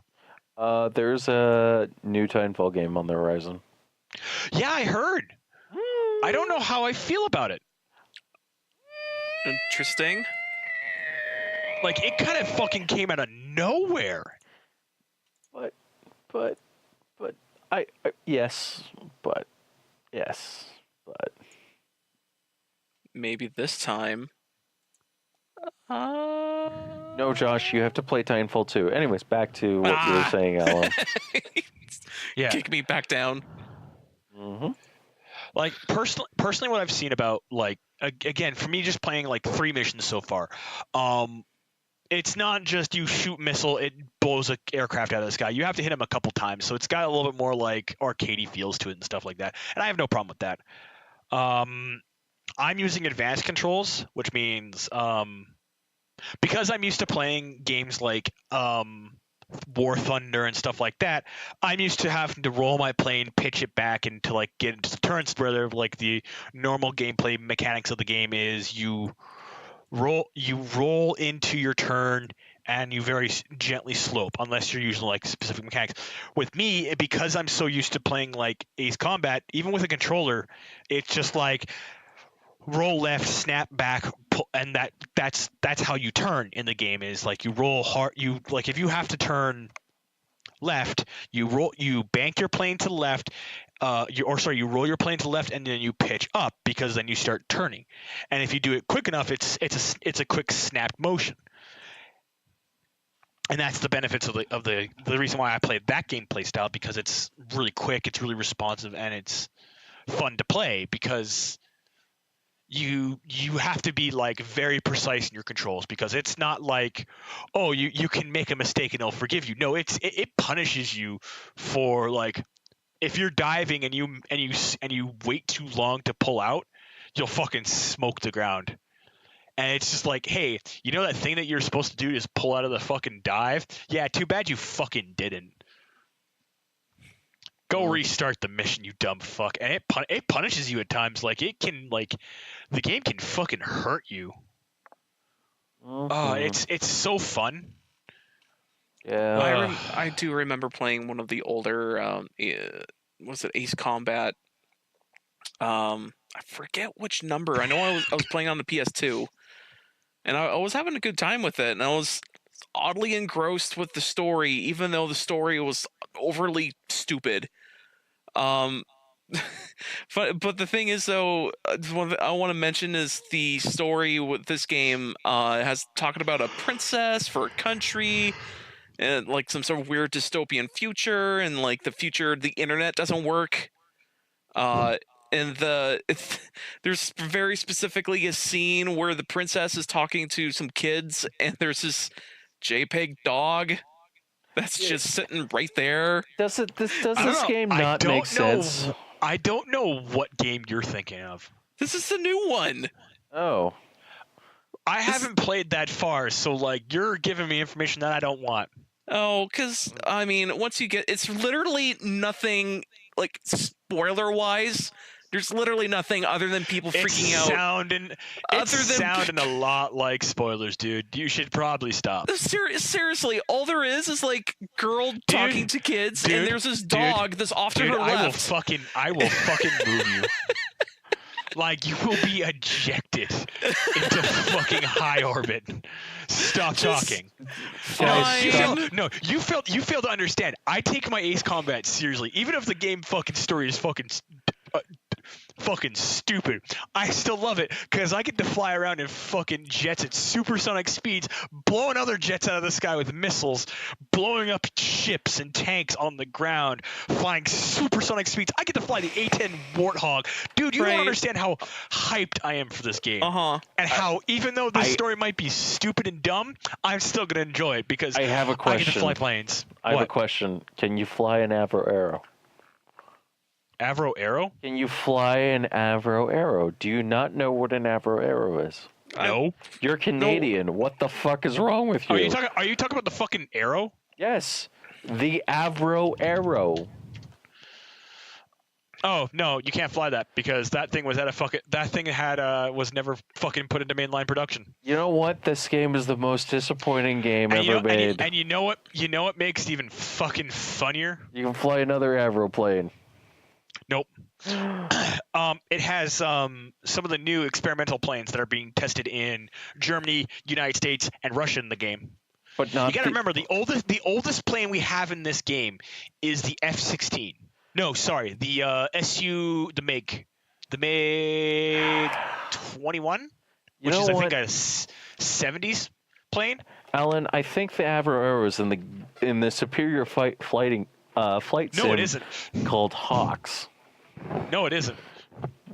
There's a new Titanfall game on the horizon. Yeah, I heard. I don't know how I feel about it. Interesting. Like, it kind of fucking came out of nowhere. But yes, but maybe this time. No, Josh, you have to play Titanfall 2. Anyways, back to what you were saying, Allan. Yeah. Kick me back down. Mm-hmm. Like, personally, what I've seen about, like, again, for me, just playing, like, 3 missions so far, it's not just you shoot missile, it blows an aircraft out of the sky. You have to hit him a couple times, so it's got a little bit more, like, arcadey feels to it and stuff like that. And I have no problem with that. I'm using advanced controls, which means because I'm used to playing games like War Thunder and stuff like that, I'm used to having to roll my plane, pitch it back, and to like get into the turns where like the normal gameplay mechanics of the game is you roll into your turn and you very gently slope unless you're using like specific mechanics. With me, because I'm so used to playing like Ace Combat, even with a controller, it's just like roll left, snap back, pull, and that's how you turn in the game. Is like you roll hard. You like if you have to turn left, you bank your plane to the left. You roll your plane to the left and then you pitch up because then you start turning. And if you do it quick enough, it's a quick snap motion. And that's the benefits of the reason why I played that gameplay style, because it's really quick, it's really responsive, and it's fun to play because you have to be like very precise in your controls, because it's not like, oh, you can make a mistake and it'll forgive you. No, it punishes you for like, if you're diving and you wait too long to pull out, you'll fucking smoke the ground. And it's just like, hey, you know that thing that you're supposed to do is pull out of the fucking dive? Yeah, too bad you fucking didn't. Go restart the mission, you dumb fuck. And it punishes you at times. Like, it can, like, the game can fucking hurt you. It's so fun. Yeah. I do remember playing one of the older, was it Ace Combat? I forget which number. I know I was playing on the PS2, and I was having a good time with it, and I was oddly engrossed with the story, even though the story was overly stupid. But the thing is, though, what I want to mention is the story with this game has talking about a princess for a country and like some sort of weird dystopian future, and like the future the internet doesn't work. And there's very specifically a scene where the princess is talking to some kids, and there's this JPEG dog that's just sitting right there. Does this game not make sense? I don't know what game you're thinking of. This is the new one. Oh. I haven't played that far, so like you're giving me information that I don't want. Oh, because I mean, once you get, it's literally nothing like spoiler-wise. There's literally nothing other than people freaking out. It's sounding a lot like spoilers, dude. You should probably stop. Seriously, all there is like girl talking to kids, and there's this dog that's off to her left. I will fucking move you. Like, you will be ejected into fucking high orbit. Stop talking. Fine. You failed to understand. I take my Ace Combat seriously, even if the game fucking story is fucking stupid. I still love it because I get to fly around in fucking jets at supersonic speeds, blowing other jets out of the sky with missiles, blowing up ships and tanks on the ground, flying supersonic speeds. I get to fly the A-10 Warthog. Dude, you don't understand how hyped I am for this game. And how, even though the story might be stupid and dumb, I'm still going to enjoy it because I have a question. I get to fly planes. I have a question. Can you fly an Avro Arrow? Avro Arrow? Can you fly an Avro Arrow? Do you not know what an Avro Arrow is? No. You're Canadian. No. What the fuck is wrong with you? Are you talking about the fucking arrow? Yes. The Avro Arrow. Oh, no, you can't fly that because that thing was was never fucking put into mainline production. You know what? This game is the most disappointing game ever made. And you know what makes it even fucking funnier? You can fly another Avro plane. Nope. It has some of the new experimental planes that are being tested in Germany, United States, and Russia in the game. But not. You got to remember the oldest plane we have in this game is the F-16. No, sorry, the MiG 21, which is I think a 70s plane. Alan, I think the Avro Arrow is in the superior flight sim. No, it isn't. Called Hawks. No, it isn't.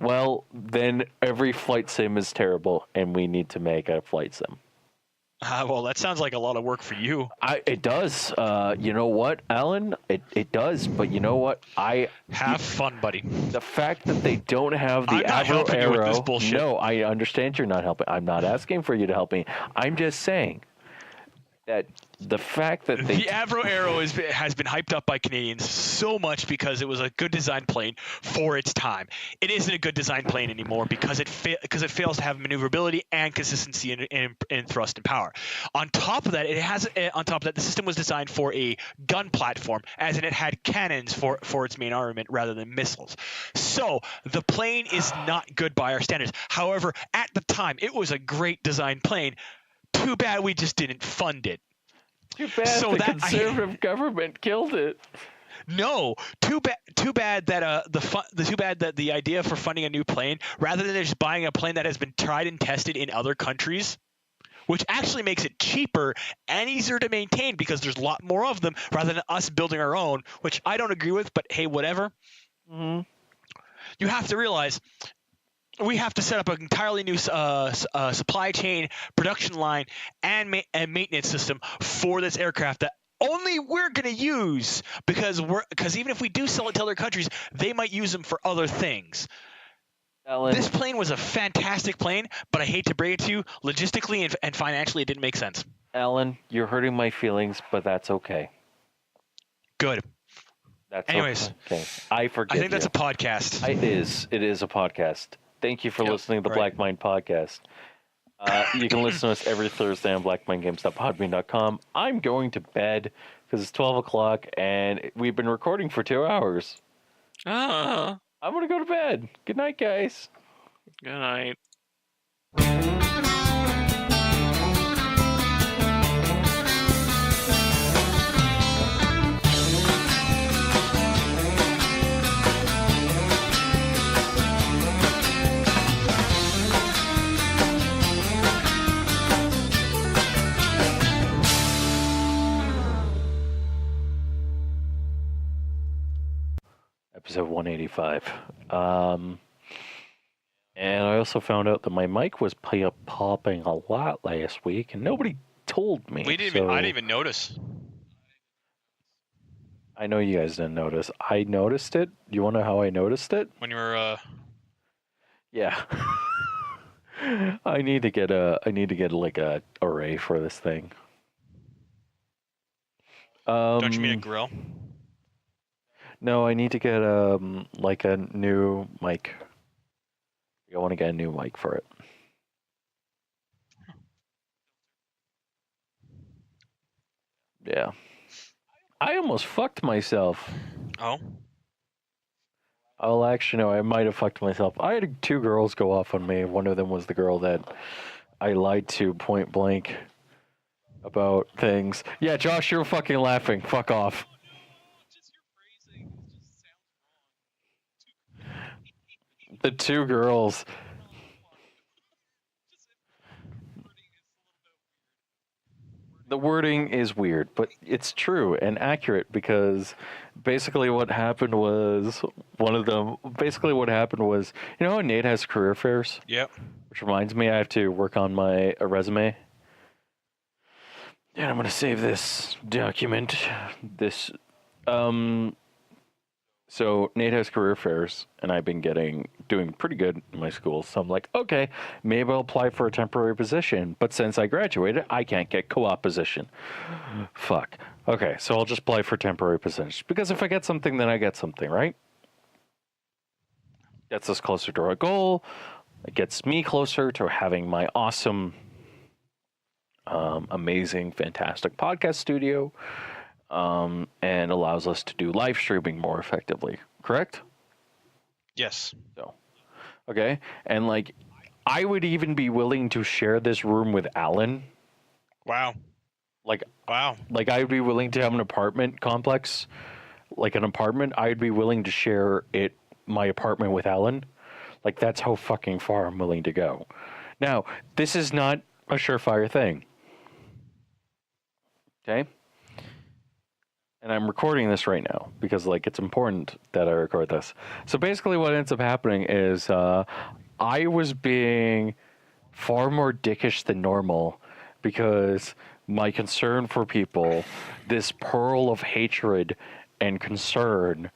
Well, then every flight sim is terrible, and we need to make a flight sim. Well, that sounds like a lot of work for you. It does. You know what, Alan? It does. But you know what? Have fun, buddy. The fact that they don't have the Avro Arrow. With this bullshit. No, I understand you're not helping. I'm not asking for you to help me. I'm just saying that the fact that the Avro Arrow has been hyped up by Canadians so much because it was a good design plane for its time. It isn't a good design plane anymore because it fails to have maneuverability and consistency in thrust and power. On top of that, the system was designed for a gun platform, as in it had cannons for its main armament rather than missiles. So the plane is not good by our standards. However, at the time, it was a great design plane. Too bad we just didn't fund it. Too bad the conservative government killed it. No, too bad that the idea for funding a new plane, rather than just buying a plane that has been tried and tested in other countries, which actually makes it cheaper and easier to maintain because there's a lot more of them, rather than us building our own, which I don't agree with. But hey, whatever. Mm-hmm. You have to realize. We have to set up an entirely new supply chain, production line, and maintenance system for this aircraft that only we're going to use because even if we do sell it to other countries, they might use them for other things. Allan, this plane was a fantastic plane, but I hate to break it to you, logistically and financially, it didn't make sense. Alan, you're hurting my feelings, but that's okay. Good. Anyways, okay. I think that's a podcast. It is a podcast. Thank you for listening to the Black Mind Podcast. You can listen to us every Thursday on blackmindgames.podbean.com. I'm going to bed because it's 12 o'clock and we've been recording for 2 hours. Ah, I'm going to go to bed. Good night, guys. good night. Episode 185. And I also found out that my mic was popping a lot last week, and nobody told me. I didn't even notice. I know you guys didn't notice. I noticed it. You want to know how I noticed it? When you were Yeah. I need to get like a array for this thing. don't you mean a grill? No, I need to get like a new mic. I want to get a new mic for it. Yeah. I almost fucked myself. Oh. Oh, actually, no, I might have fucked myself. I had 2 girls go off on me. One of them was the girl that I lied to point blank about things. Yeah, Josh, you're fucking laughing. Fuck off. The 2 girls. The wording is weird, but it's true and accurate because basically what happened was you know how Nate has career fairs? Yep. Which reminds me, I have to work on my resume. And I'm going to save this document. So Nate has career fairs, and I've been doing pretty good in my school. So I'm like, okay, maybe I'll apply for a temporary position. But since I graduated, I can't get co-op position. Fuck. Okay, so I'll just apply for temporary position. Because if I get something, then I get something, right? Gets us closer to our goal. It gets me closer to having my awesome, amazing, fantastic podcast studio. And allows us to do live streaming more effectively, correct? Yes. So, okay. And like, I would even be willing to share this room with Allan. Wow. Wow. Like I would be willing to have an apartment complex, like an apartment. I'd be willing to share my apartment with Allan. Like that's how fucking far I'm willing to go. Now, this is not a surefire thing. Okay? And I'm recording this right now because, like, it's important that I record this. So basically what ends up happening is I was being far more dickish than normal because my concern for people, this pearl of hatred and concern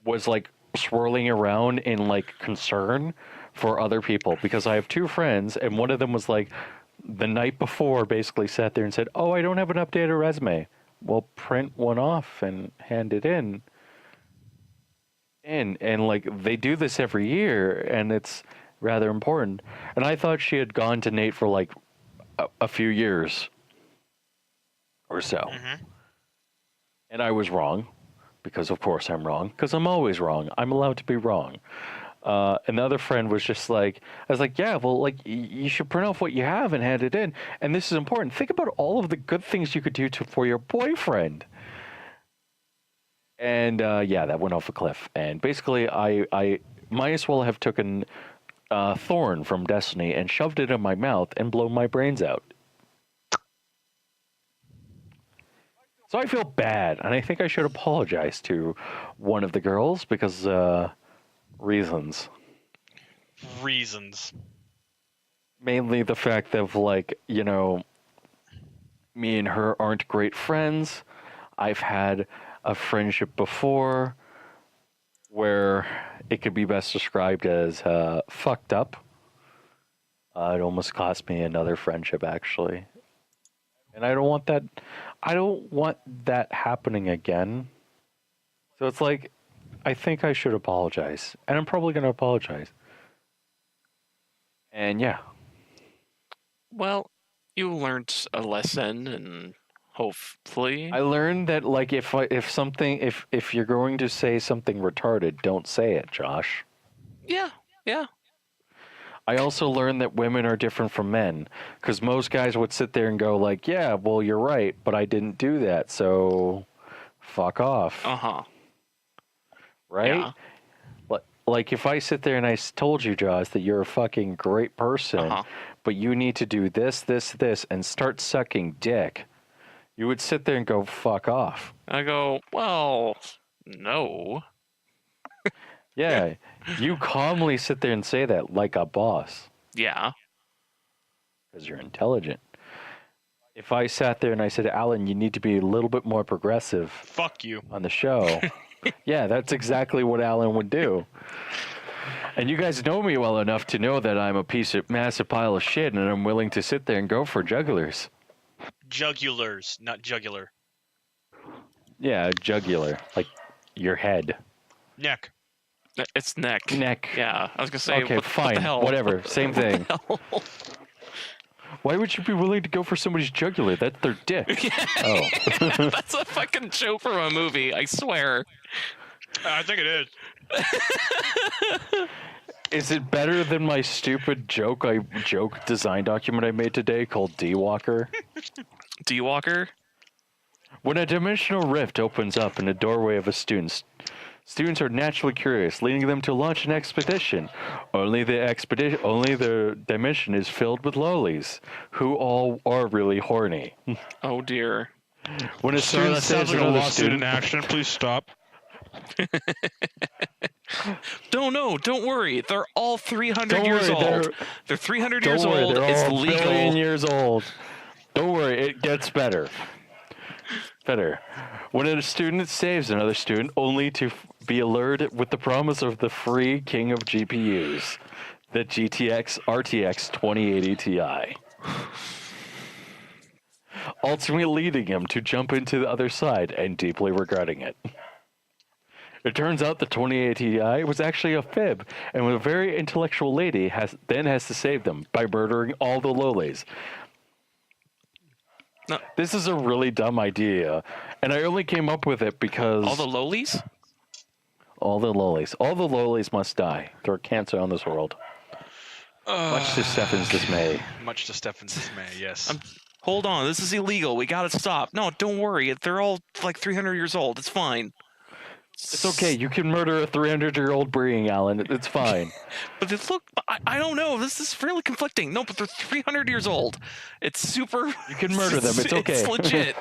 was, like, swirling around in, like, concern for other people. Because I have 2 friends, and one of them was, like, the night before basically sat there and said, oh, I don't have an updated resume. Well, print one off and hand it in. And like they do this every year, and it's rather important. And I thought she had gone to Nate for like a few years or so. Mm-hmm. And I was wrong, because of course I'm wrong, because I'm always wrong. I'm allowed to be wrong. Another friend was just like, I was like, yeah, well, like, you should print off what you have and hand it in. And this is important. Think about all of the good things you could do for your boyfriend. And, yeah, that went off a cliff. And basically, I might as well have taken Thorn from Destiny and shoved it in my mouth and blown my brains out. So I feel bad, and I think I should apologize to one of the girls because, reasons. Mainly the fact of, like, you know, me and her aren't great friends. I've had a friendship before where it could be best described as fucked up. It almost cost me another friendship, actually. And I don't want that happening again. So it's like, I think I should apologize. And I'm probably going to apologize. And yeah. Well, you learned a lesson, and hopefully, I learned that like if you're going to say something retarded, don't say it, Josh. yeah. I also learned that women are different from men because most guys would sit there and go like, "Yeah, well, you're right, but I didn't do that, so fuck off." Right? Yeah. Like if I sit there and told you, Josh, that you're a fucking great person, but you need to do this, this, this, and start sucking dick, you would sit there and go, "Fuck off." I go, well, no. Yeah, you calmly sit there and say that like a boss Yeah. because you're intelligent. If I sat there and I said, "Allan, you need to be a little bit more progressive Fuck you. on the show," yeah, that's exactly what Allan would do. And you guys know me well enough to know that I'm a massive pile of shit, and I'm willing to sit there and go for jugulars. Jugulars, not jugular. Yeah, jugular, like your head. Neck. It's neck. Neck. Yeah, I was gonna say. Okay, what fine, the hell? whatever, same thing. Hell? Why would you be willing to go for somebody's jugular? That's their dick. Oh. That's a fucking joke from a movie. I swear. I think it is. Is it better than my stupid joke design document I made today called D-Walker? D-Walker? When a dimensional rift opens up in the doorway of a student, students are naturally curious, leading them to launch an expedition. Only the dimension is filled with lolies, who all are really horny. Oh dear. When a student saves another student, action. Please stop. Don't worry. They're all 300 Don't years worry, old. They're 300 don't years worry, old. they're It's all a billion legal. years old. Don't worry, it gets better. Better. When a student saves another student, only to be alerted with the promise of the free king of GPUs, the GTX RTX 2080 Ti. Ultimately leading him to jump into the other side and deeply regretting it. It turns out the 2080 Ti was actually a fib, and a very intellectual lady has to save them by murdering all the lolis. No. This is a really dumb idea, and I only came up with it because All the lolies? all the lolis must die. There are cancer on this world. Much to Stefan's dismay. Much to Stefan's dismay, yes. Hold on. This is illegal. We gotta stop. No, don't worry. They're all like 300 years old. It's fine. It's okay. You can murder a 300-year-old breeding, Allan. It's fine. But they look, I don't know. This is fairly conflicting. No, but they're 300 years old. It's super. You can murder them. It's okay. It's legit.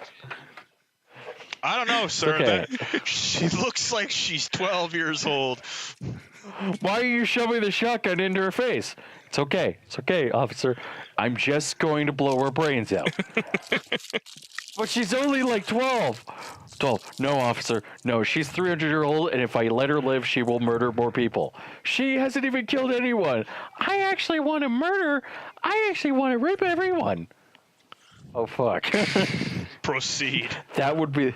I don't know, sir. okay. She looks like she's 12 years old. Why are you shoving the shotgun into her face? It's okay. It's okay, officer. I'm just going to blow her brains out. But she's only like 12. 12. No, officer. No, she's 300-year-old, and if I let her live, she will murder more people. She hasn't even killed anyone. I actually want to murder. I actually want to rape everyone. Oh, fuck. Proceed. That would be...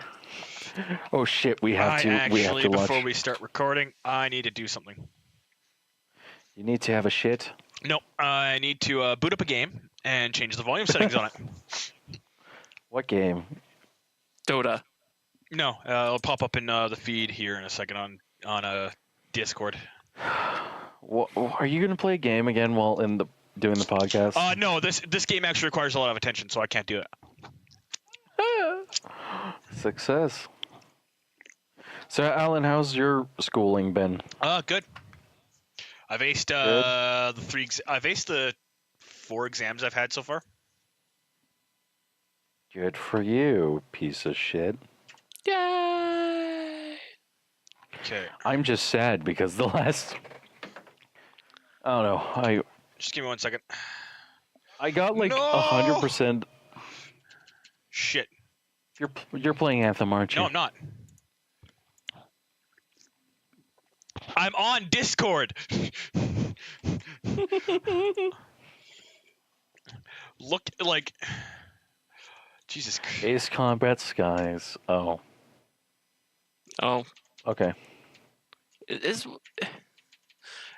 Oh, shit. We have to launch. Before we start recording, I need to do something. You need to have a shit? Nope. I need to boot up a game and change the volume settings on it. What game? Dota. No, it'll pop up in the feed here in a second on Discord. What, are you going to play a game again while doing the podcast? No, this game actually requires a lot of attention, so I can't do it. Success. So, Allan, how's your schooling been? Good. I've aced I've aced the 4 exams I've had so far. Good for you, piece of shit. Yay! Okay. I'm just sad because the last... I don't know. Just give me 1 second. I got like No! 100%. Shit. You're playing Anthem, aren't you? No, I'm not. I'm on Discord. Look like Jesus Christ. Ace Combat Skies. Oh. Oh, Okay. is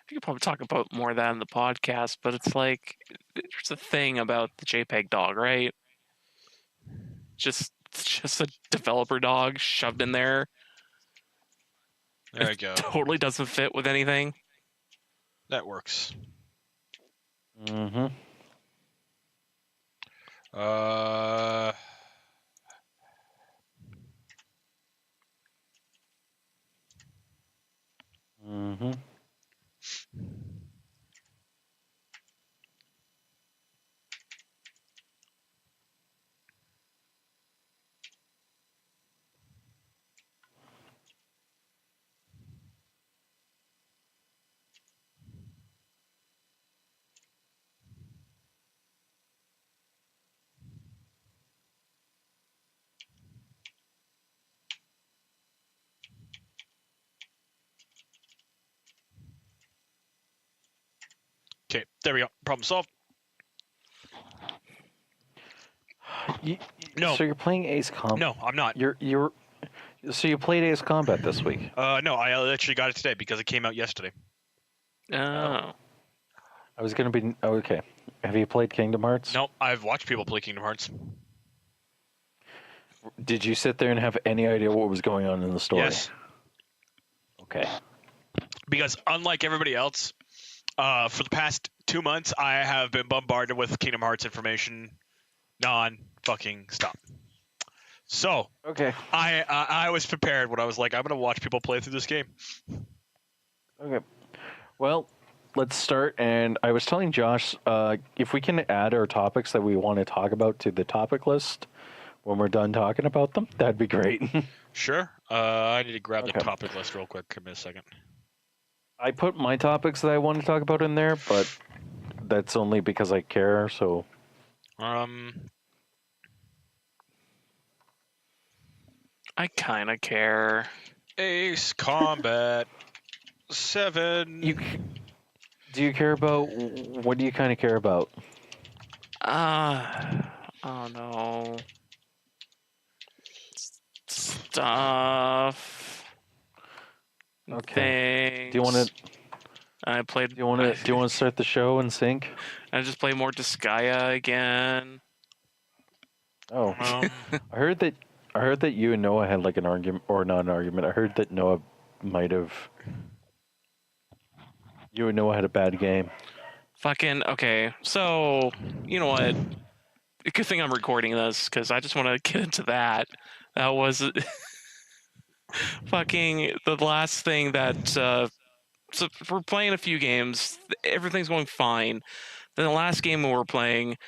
we could probably talk about more of that in the podcast, but it's like there's a thing about the JPEG dog, right? It's just a developer dog shoved in there. There you go. Totally doesn't fit with anything. That works. Mm-hmm. Mm-hmm. Okay, there we go. Problem solved. No. So you're playing Ace Combat? No, I'm not. So you played Ace Combat this week? No, I actually got it today because it came out yesterday. Oh. I was gonna be okay. Have you played Kingdom Hearts? No, I've watched people play Kingdom Hearts. Did you sit there and have any idea what was going on in the story? Yes. Okay. Because unlike everybody else, for the past 2 months, I have been bombarded with Kingdom Hearts information non-fucking stop. So, Okay. I was prepared when I was like, I'm going to watch people play through this game. Okay. Well, let's start. And I was telling Josh, if we can add our topics that we want to talk about to the topic list when we're done talking about them, that'd be great. Sure. I need to grab the Okay. topic list real quick. Give me a second. I put my topics that I want to talk about in there, but that's only because I care, so... I kind of care. Ace Combat 7. Do you care about... What do you kind of care about? Oh no. Stuff. Okay. Things. Do you want to... I played. Do you want to start the show in sync? I just played more Disgaea again. Oh, I heard that you and Noah had like an argument, or not an argument. I heard that Noah might have. You and Noah had a bad game. Fucking okay. So you know what? Good thing I'm recording this because I just want to get into that. That was fucking the last thing that. So we're playing a few games. Everything's going fine. Then the last game we were playing,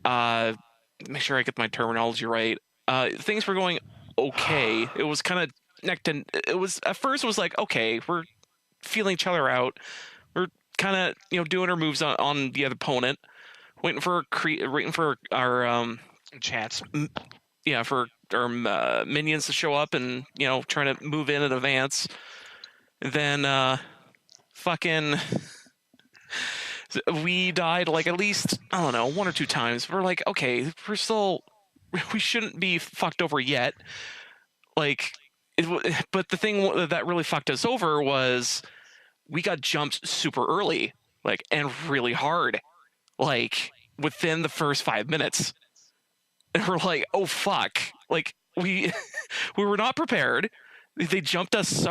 make sure I get my terminology right. Things were going okay. It was kind of neck to. It was at first. It was like okay, we're feeling each other out. We're kind of doing our moves on the other opponent, waiting for our chance. Yeah, for our minions to show up and trying to move in and advance. And then fucking we died like at least I don't know 1 or 2 times. We're like okay, we shouldn't be fucked over yet. Like, but the thing that really fucked us over was we got jumped super early, like, and really hard, like within the first 5 minutes. And we're like, oh fuck! Like we were not prepared. They jumped us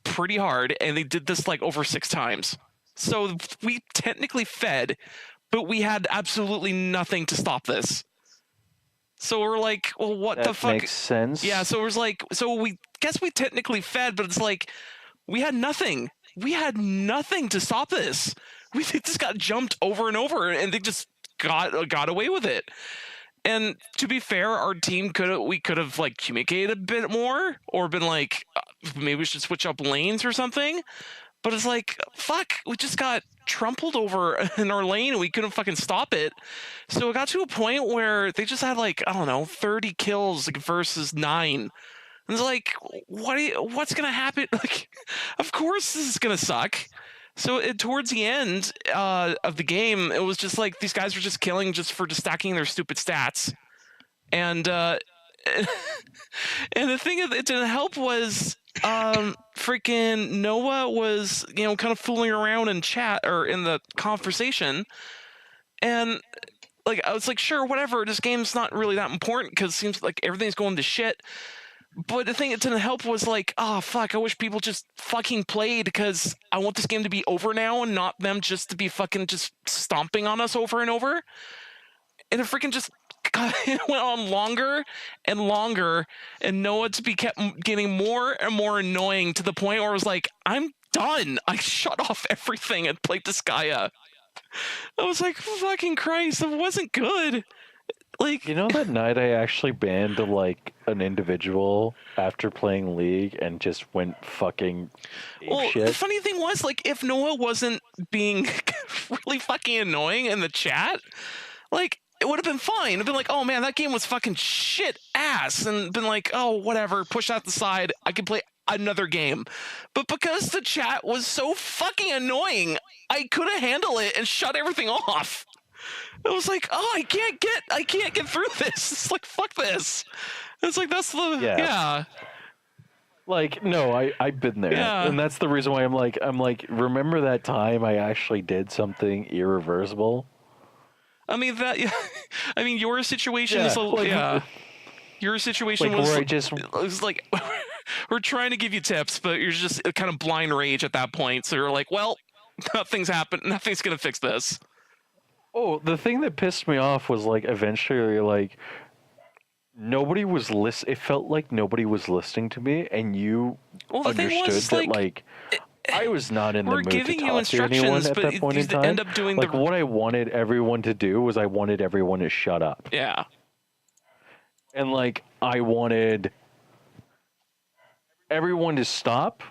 pretty hard, and they did this like over 6 times. So we technically fed, but we had absolutely nothing to stop this. So we're like, well, what the fuck? That makes sense. Yeah, so it was like, so we guess we technically fed, but it's like we had nothing. We had nothing to stop this. We just got jumped over and over, and they just got away with it. And to be fair, our team could have like communicated a bit more, or been like, maybe we should switch up lanes or something. But it's like, fuck, we just got trampled over in our lane and we couldn't fucking stop it. So it got to a point where they just had like, I don't know, 30 kills versus 9. And it's like, what's gonna happen? Like, of course this is gonna suck. So towards the end of the game, it was just like these guys were just killing just for stacking their stupid stats, and And the thing that didn't help was freaking Noah was, kind of fooling around in chat or in the conversation, and like I was like, sure, whatever, this game's not really that important because it seems like everything's going to shit. But the thing that didn't help was like, oh fuck, I wish people just fucking played because I want this game to be over now and not them just to be fucking just stomping on us over and over. And it freaking just went on longer and longer, and Noah to be kept getting more and more annoying to the point where I was like, I'm done. I shut off everything and played Disgaea. I was like, fucking Christ, it wasn't good. Like, that night I actually banned like an individual after playing League and just went fucking apeshit. The funny thing was, like, if Noah wasn't being really fucking annoying in the chat, like, it would have been fine. It'd been like, oh man, that game was fucking shit ass, and been like, oh whatever, push that to the side. I can play another game. But because the chat was so fucking annoying, I couldn't handle it and shut everything off. It was like, oh, I can't get through this. It's like, fuck this. It's like, that's the yeah. Like, no, I've been there. Yeah. And that's the reason why I'm like, remember that time I actually did something irreversible? I mean your situation is your situation like, was where it was like we're trying to give you tips, but you're just kind of blind rage at that point. So you're like, well, nothing's gonna fix this. Oh, the thing that pissed me off was like eventually like nobody was it felt like nobody was listening to me, and you understood that like I was not in the mood to talk to anyone at that point in time. End up doing like what I wanted everyone to do was I wanted everyone to shut up. Yeah. And like I wanted everyone to stop,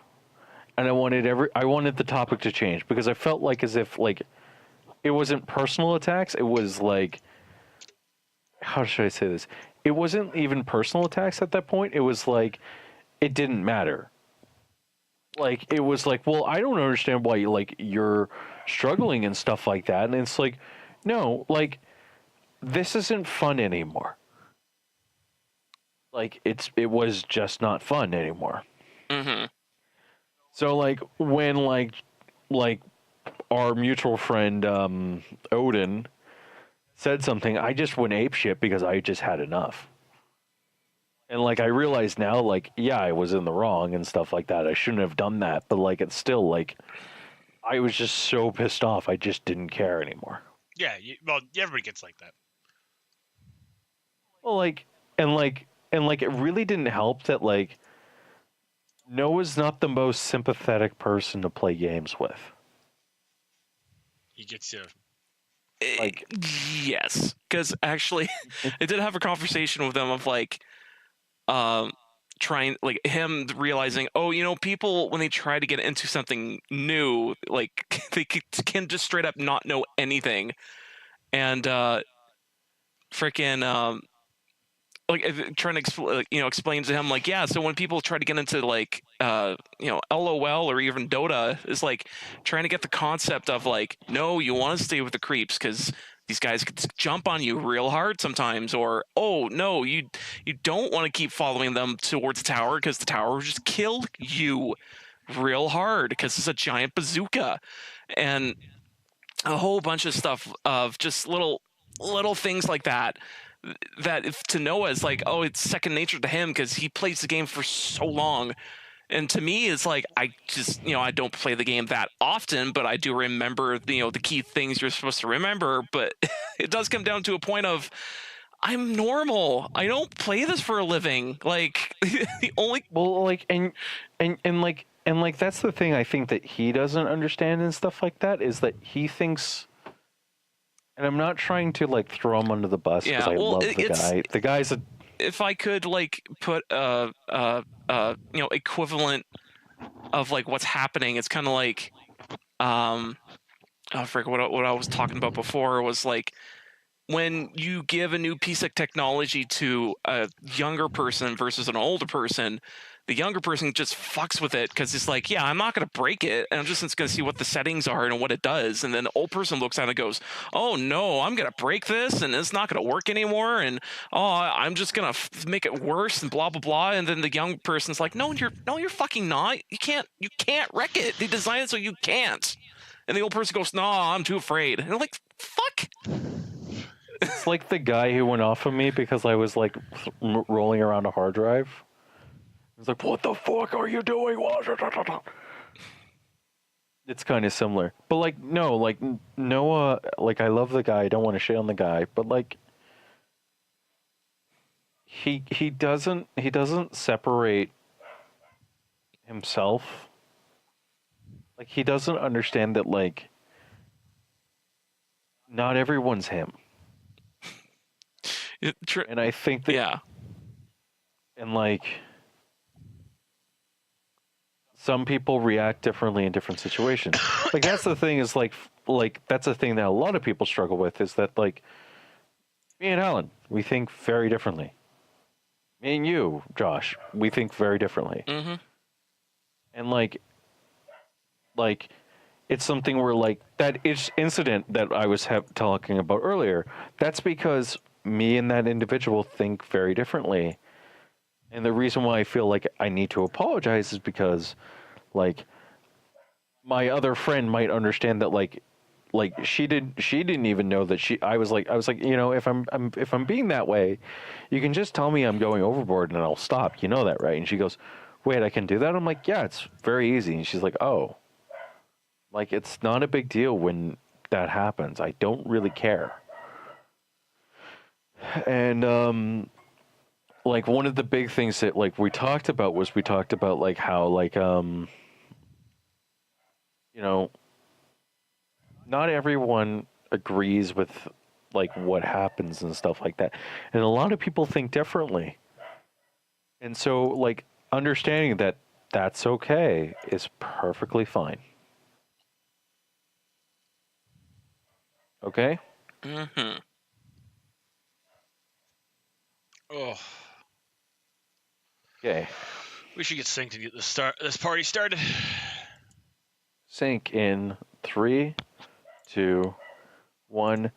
and I wanted the topic to change, because I felt like as if like it wasn't personal attacks, it was like, how should I say this? It wasn't even personal attacks at that point. It was like it didn't matter. Like, it was like, well, I don't understand why you're struggling and stuff like that. And it's like, no, like, this isn't fun anymore. Like, it was just not fun anymore. Mm-hmm. So, like, when, like our mutual friend, Odin, said something, I just went apeshit because I just had enough. And, like, I realize now, like, yeah, I was in the wrong and stuff like that. I shouldn't have done that. But, like, it's still, like, I was just so pissed off. I just didn't care anymore. Yeah, everybody gets like that. Well, and it really didn't help that, like, Noah's not the most sympathetic person to play games with. He gets to... Like, yes. Because, actually, I did have a conversation with them of, like, trying, like, him realizing, oh, people when they try to get into something new, like, they can just straight up not know anything, and freaking like trying to explain to him, like, yeah, so when people try to get into like LOL or even Dota, is like trying to get the concept of like, no, you want to stay with the creeps because these guys could jump on you real hard sometimes, or oh no, you don't want to keep following them towards the tower because the tower will just kill you real hard because it's a giant bazooka, and a whole bunch of stuff of just little things like that if to Noah is like, oh, it's second nature to him because he plays the game for so long. And to me, it's like, I just, I don't play the game that often, but I do remember, the key things you're supposed to remember. But it does come down to a point of, I'm normal. I don't play this for a living. Like, the only... Well, like, and that's the thing I think that he doesn't understand and stuff like that, is that he thinks... And I'm not trying to, like, throw him under the bus because I love the guy. The guy's a... If I could, like, put equivalent of, like, what's happening, it's kind of like, I forget what I was talking about before, was, like, when you give a new piece of technology to a younger person versus an older person, The younger person just fucks with it because it's like, yeah, I'm not going to break it, and I'm just going to see what the settings are and what it does. And then the old person looks at it and goes, oh no, I'm going to break this, and it's not going to work anymore, and I'm just going to make it worse, and blah blah blah. And then the young person's like, no, you're fucking not. You can't wreck it. They designed it so you can't. And the old person goes, no, I'm too afraid. And I'm like, fuck. It's like the guy who went off of me because I was like rolling around a hard drive. He's like, what the fuck are you doing? It's kind of similar. But like, no, like Noah, like I love the guy. I don't want to shit on the guy, but like he doesn't separate himself. Like he doesn't understand that like not everyone's him. And I think that yeah. And like some people react differently in different situations. Like that's the thing is like that's the thing that a lot of people struggle with is that like me and Allan, we think very differently. Me and you, Josh, we think very differently. Mm-hmm. And like it's something where like that incident that I was talking about earlier, that's because me and that individual think very differently. And the reason why I feel like I need to apologize is because like my other friend might understand that like she didn't even know that I was like, you know, if I'm being that way, you can just tell me I'm going overboard and I'll stop. You know that, right? And she goes, wait, I can do that? I'm like, yeah, it's very easy. And she's like, oh, like it's not a big deal when that happens. I don't really care. And like one of the big things that like we talked about like how like you know, not everyone agrees with like what happens and stuff like that, and a lot of people think differently. And so like understanding that that's okay is perfectly fine. Okay? Mm-hmm. Oh, Okay. we should get synced and get this party started. Sync in 3, 2, 1.